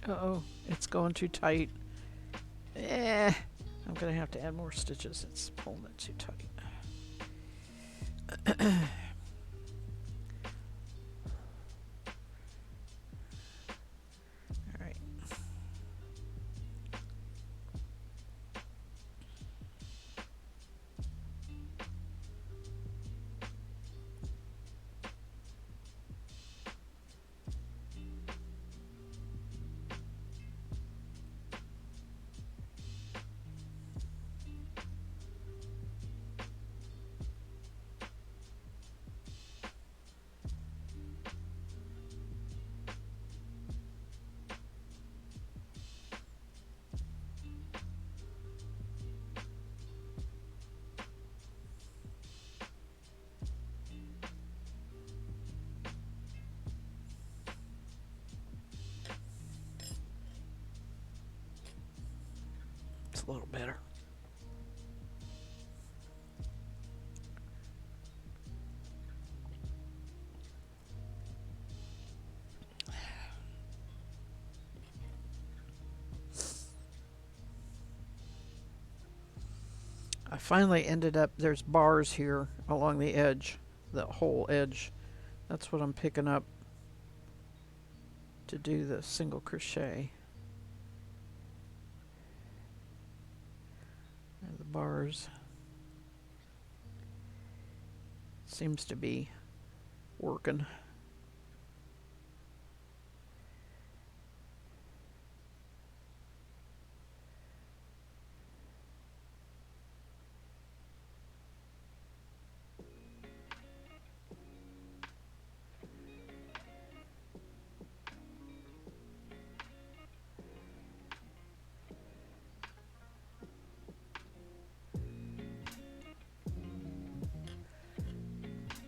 Uh-oh, it's going too tight. I'm gonna have to add more stitches. It's pulling it too tight. All right. It's a little better. I finally ended up, there's bars here along the edge, the whole edge. That's what I'm picking up to do the single crochet. And the bars seems to be working.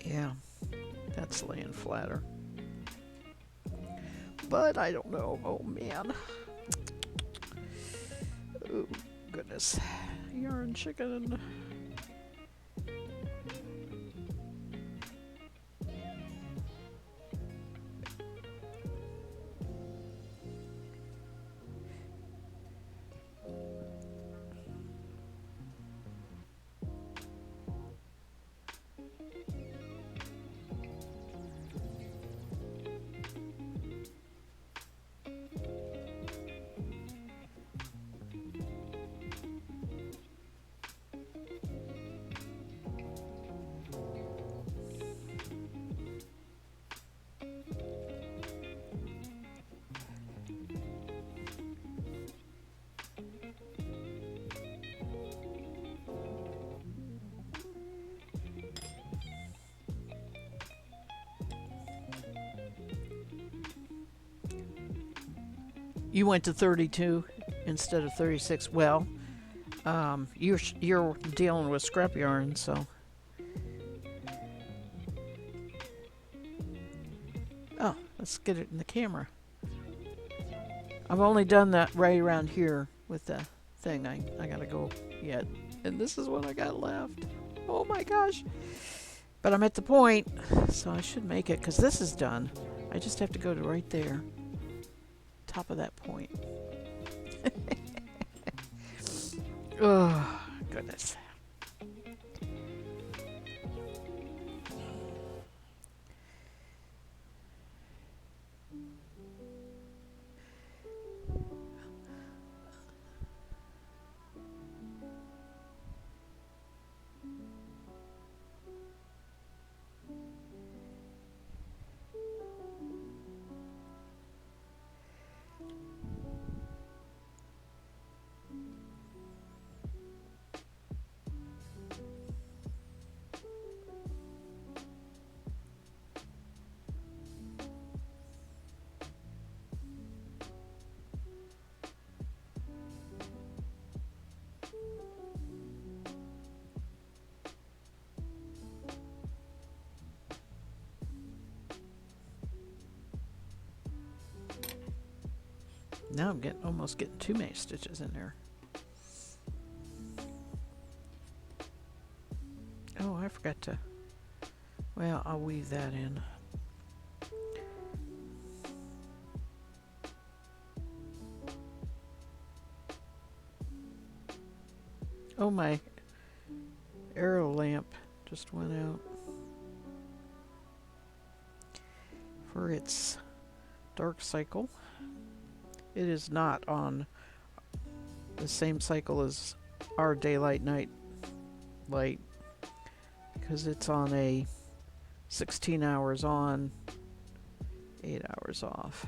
Yeah, that's laying flatter. But I don't know. Oh man. Oh goodness. Yarn chicken. You went to 32 instead of 36. Well, you're dealing with scrap yarn, so. Oh, let's get it in the camera. I've only done that right around here with the thing. I gotta go yet. And this is what I got left. Oh my gosh. But I'm at the point, so I should make it, because this is done. I just have to go to right there. Top of that point. Oh, goodness. Now I'm almost getting too many stitches in there. Oh, I forgot to. Well, I'll weave that in. Oh, my arrow lamp just went out for its dark cycle. It is not on the same cycle as our daylight night light, because it's on a 16 hours on, 8 hours off.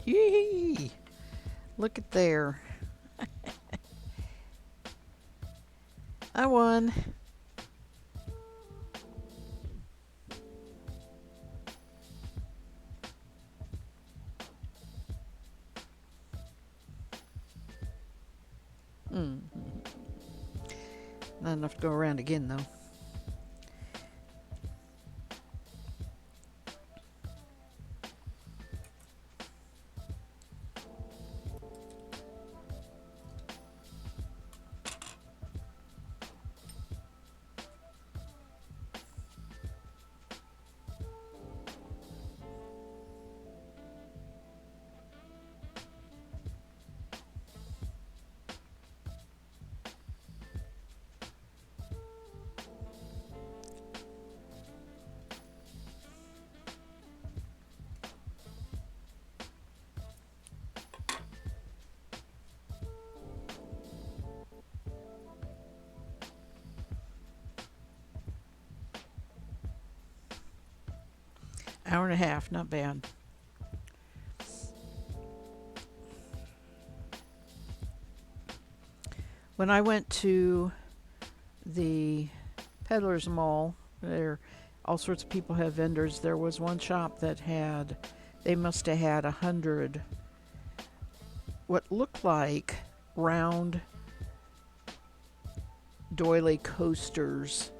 Yee! Look at there. I won. Mm. Not enough to go around again, though. Hour and a half, not bad. When I went to the Peddler's Mall, there all sorts of people have vendors. There was one shop that had, they must have had 100 what looked like round doily coasters.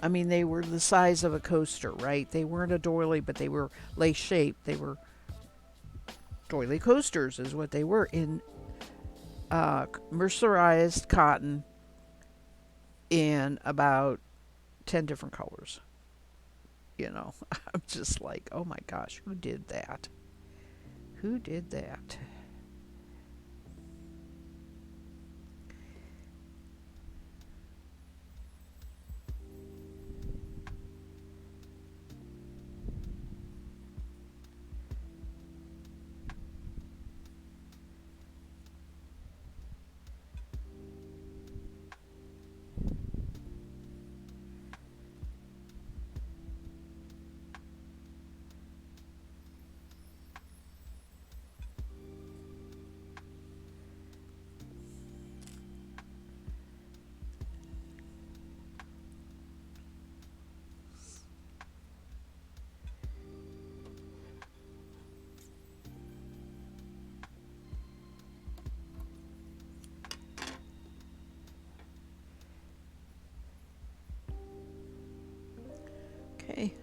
I mean, they were the size of a coaster, right? They weren't a doily, but they were lace shaped. They were doily coasters, is what they were, in mercerized cotton in about 10 different colors. You know, I'm just like, oh my gosh, who did that? Who did that? Okay.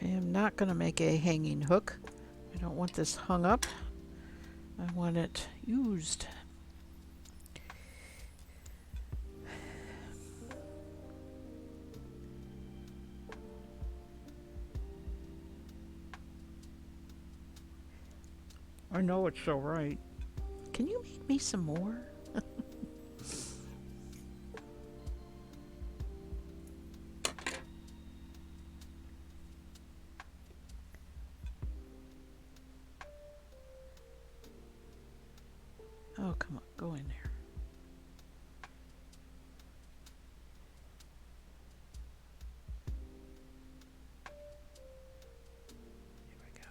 I am not going to make a hanging hook. I don't want this hung up. I want it used. I know it's so right. Can you make me some more? Oh, come on, go in there. Here we go.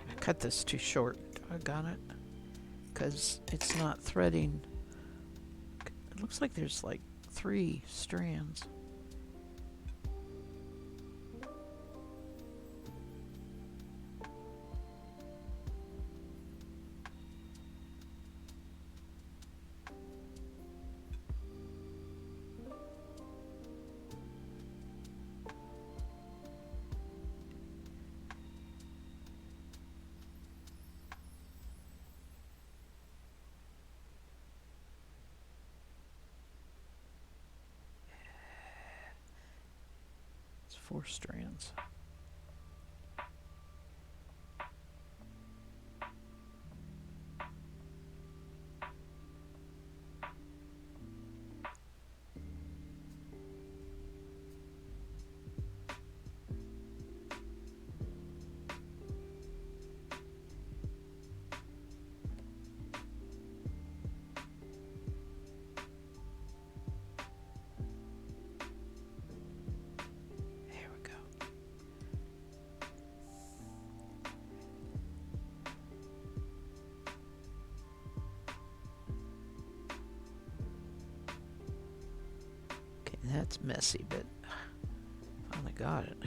I cut this too short. I got it. Because it's not threading. It looks like there's like 3 strands. It's 4 strands. That's messy, but finally got it.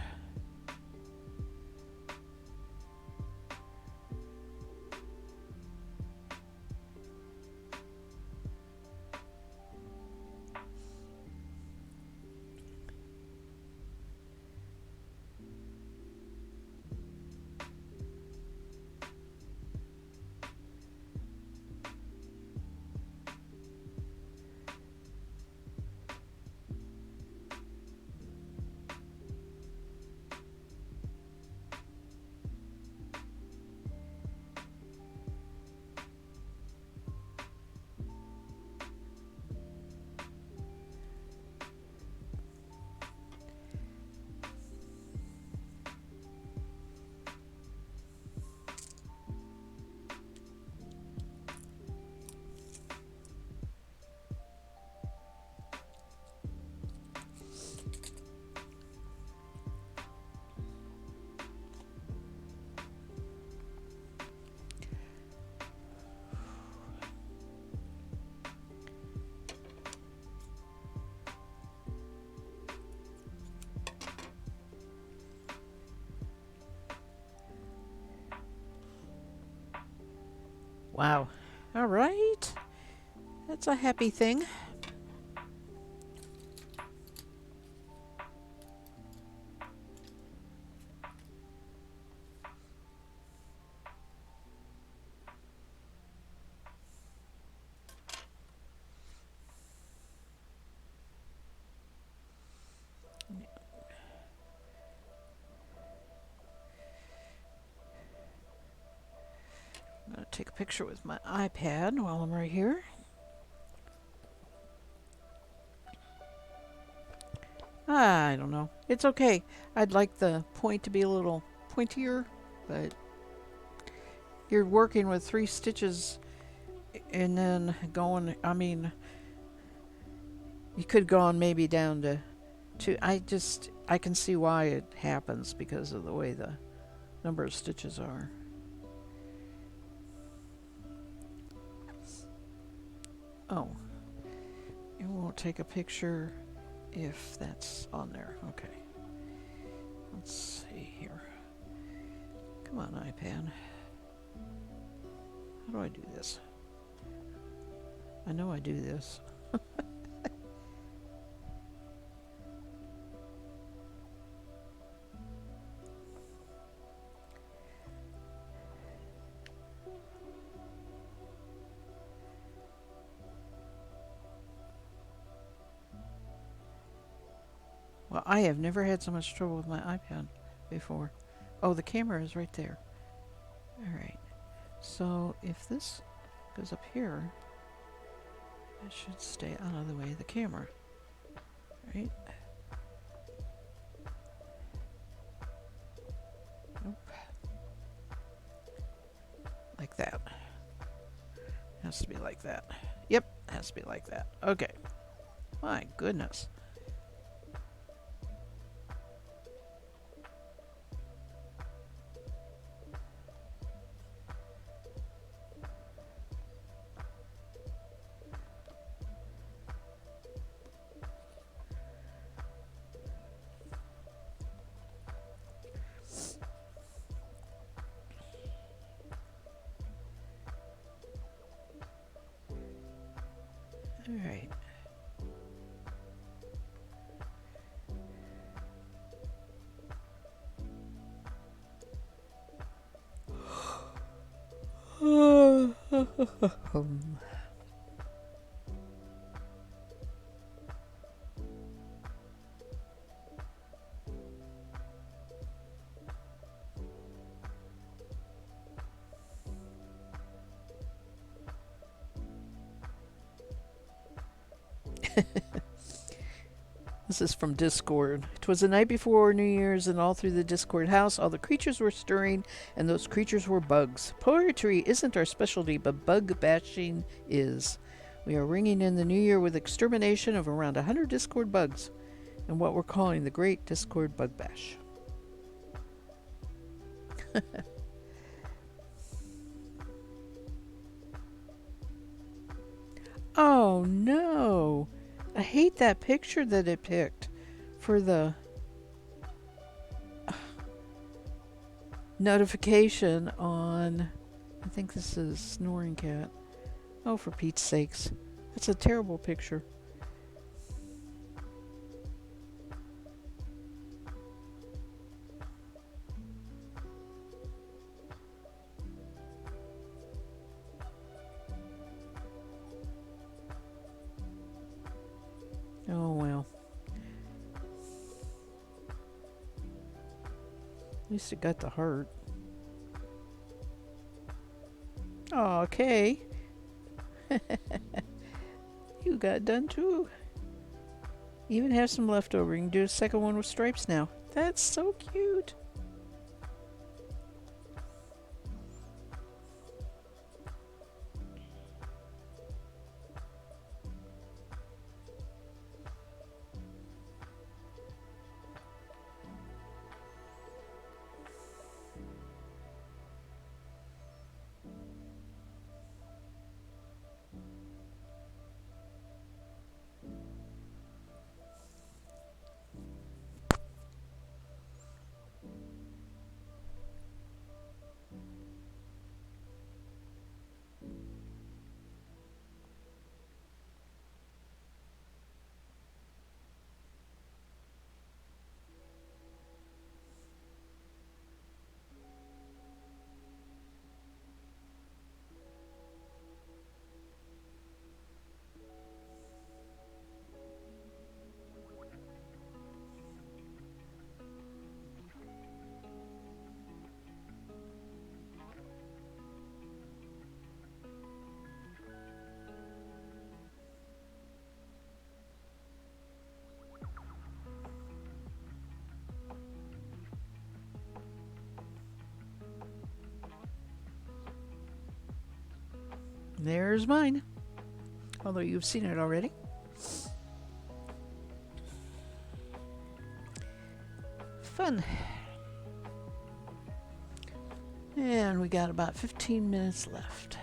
Wow. All right. That's a happy thing. I'm going to take a picture with my iPad while I'm right here. I don't know. It's okay. I'd like the point to be a little pointier, but you're working with 3 stitches and then going, I mean, you could go on maybe down to 2. I can see why it happens because of the way the number of stitches are. Oh, it won't take a picture if that's on there. Okay. Let's see here. Come on, iPad. How do I do this? I know I do this. Well, I have never had so much trouble with my iPad before. Oh, the camera is right there. Alright. So if this goes up here, it should stay out of the way of the camera. Right? Nope. Like that. Has to be like that. Yep, has to be like that. Okay. My goodness. All right. This is from Discord. 'Twas the night before New Year's, and all through the Discord house, all the creatures were stirring, and those creatures were bugs. Poetry isn't our specialty, but bug bashing is. We are ringing in the new year with extermination of around 100 Discord bugs, and what we're calling the Great Discord Bug Bash. Oh no! I hate that picture that it picked for the notification on. I think this is Snoring Cat. Oh, for Pete's sakes. That's a terrible picture. Oh, well. At least it got the heart. Oh, okay. You got done too. Even have some leftover. You can do a second one with stripes now. That's so cute. There's mine. Although you've seen it already. Fun. And we got about 15 minutes left.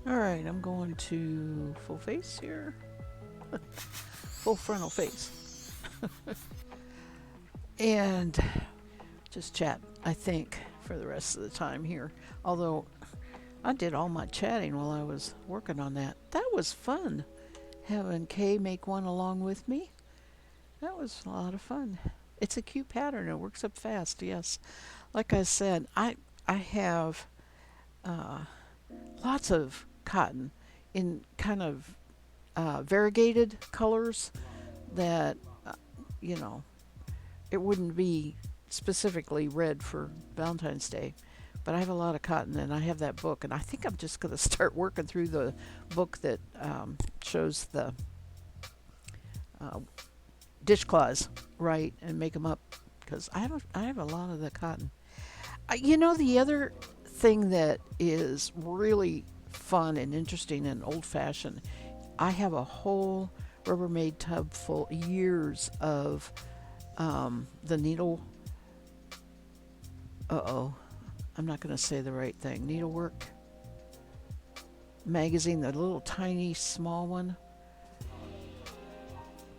All right, I'm going to full face here. Full frontal face. And just chat, I think, for the rest of the time here. Although I did all my chatting while I was working on that. That was fun. Having Kay make one along with me. That was a lot of fun. It's a cute pattern. It works up fast, yes. Like I said, I have uh, lots of cotton in kind of variegated colors that, you know, it wouldn't be specifically red for Valentine's Day. But I have a lot of cotton and I have that book. And I think I'm just going to start working through the book that shows the uh, dishcloths, right, and make them up. Because I have a lot of the cotton. You know, the other thing that is really fun and interesting and old fashioned, I have a whole Rubbermaid tub full years of the needle. I'm not going to say the right thing. Needlework magazine, the little tiny small one.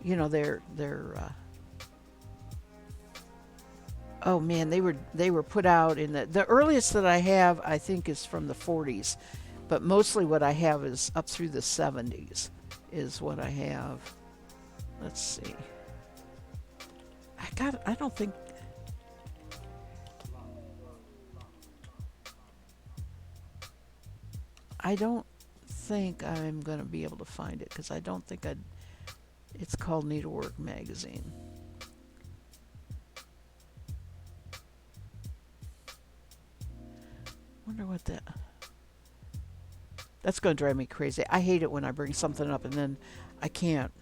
You know, they're oh man, they were put out in the earliest that I have, I think, is from the 40s, But mostly what I have is up through the 70s is what I have. Let's see. I don't think, I don't think I'm going to be able to find it because I don't think it's called Needlework Magazine. Wonder what that's going to drive me crazy. I hate it when I bring something up and then I can't.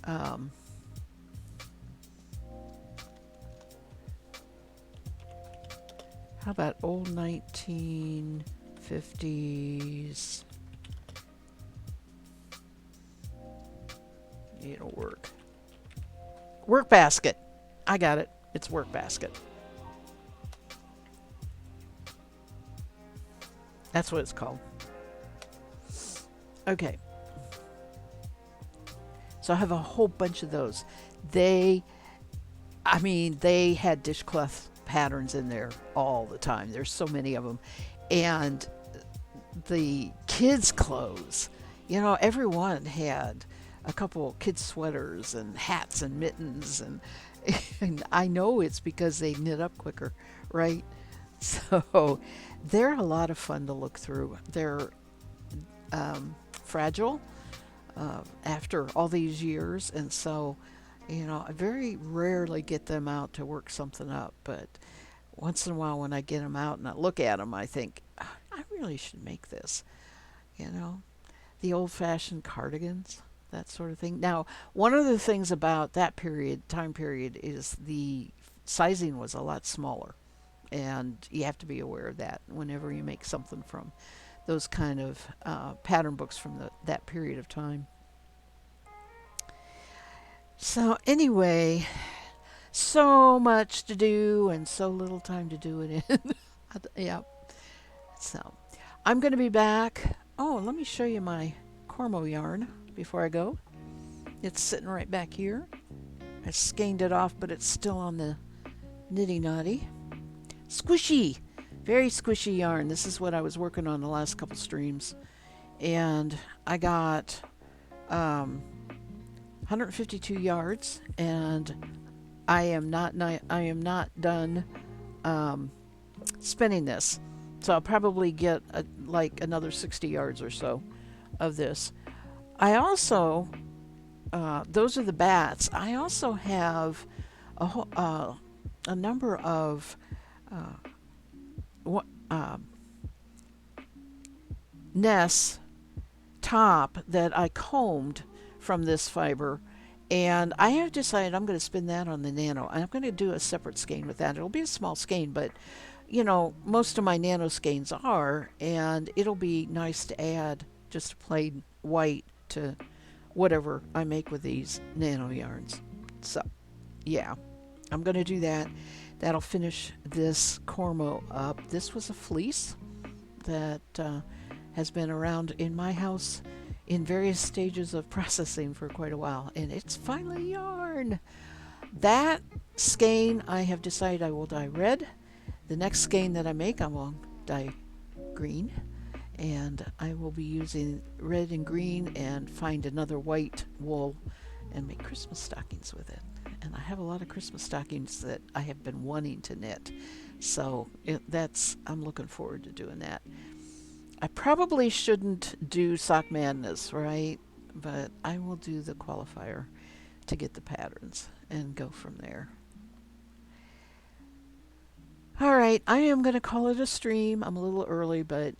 Um, how about old 1950s needlework? Work basket. I got it. It's work basket. That's what it's called. Okay. So I have a whole bunch of those. They, I mean, they had dishcloth patterns in there all the time. There's so many of them. And the kids' clothes, everyone had a couple kids' sweaters and hats and mittens. And I know it's because they knit up quicker, right? So they're a lot of fun to look through. They're fragile after all these years, and so I very rarely get them out to work something up. But once in a while, when I get them out and I look at them, I think I really should make this. You know, the old-fashioned cardigans, that sort of thing. Now, one of the things about that time period, is the sizing was a lot smaller. And you have to be aware of that whenever you make something from those kind of pattern books from that period of time. So anyway, so much to do and so little time to do it in. Yeah. So I'm going to be back. Oh, let me show you my Cormo yarn before I go. It's sitting right back here. I skeined it off, but it's still on the nitty knotty. Squishy, very squishy yarn. This is what I was working on the last couple streams, and I got 152 yards, and I am not done spinning this, so I'll probably get like another 60 yards or so of this. I also those are the bats. I also have a number of Ness top that I combed from this fiber, and I have decided I'm going to spin that on the nano. I'm going to do a separate skein with that. It'll be a small skein, but most of my nano skeins are, and it'll be nice to add just a plain white to whatever I make with these nano yarns. So yeah, I'm going to do that. That'll finish this Cormo up. This was a fleece that has been around in my house in various stages of processing for quite a while, and it's finally yarn. That skein I have decided I will dye red. The next skein that I make I will dye green, and I will be using red and green and find another white wool and make Christmas stockings with it. And I have a lot of Christmas stockings that I have been wanting to knit. So I'm looking forward to doing that. I probably shouldn't do Sock Madness, right? But I will do the qualifier to get the patterns and go from there. All right, I am going to call it a stream. I'm a little early, but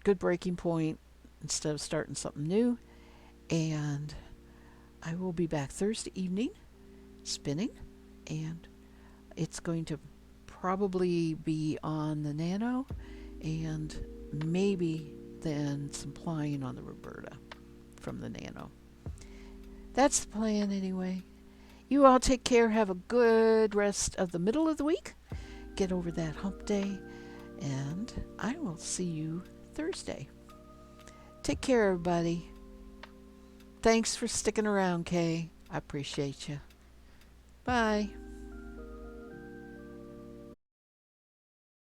good breaking point instead of starting something new. And I will be back Thursday evening spinning, and it's going to probably be on the nano and maybe then some plying on the Roberta from the nano. That's the plan anyway. You all take care. Have a good rest of the middle of the week. Get over that hump day, and I will see you Thursday. Take care, everybody. Thanks for sticking around, Kay. I appreciate you. Bye.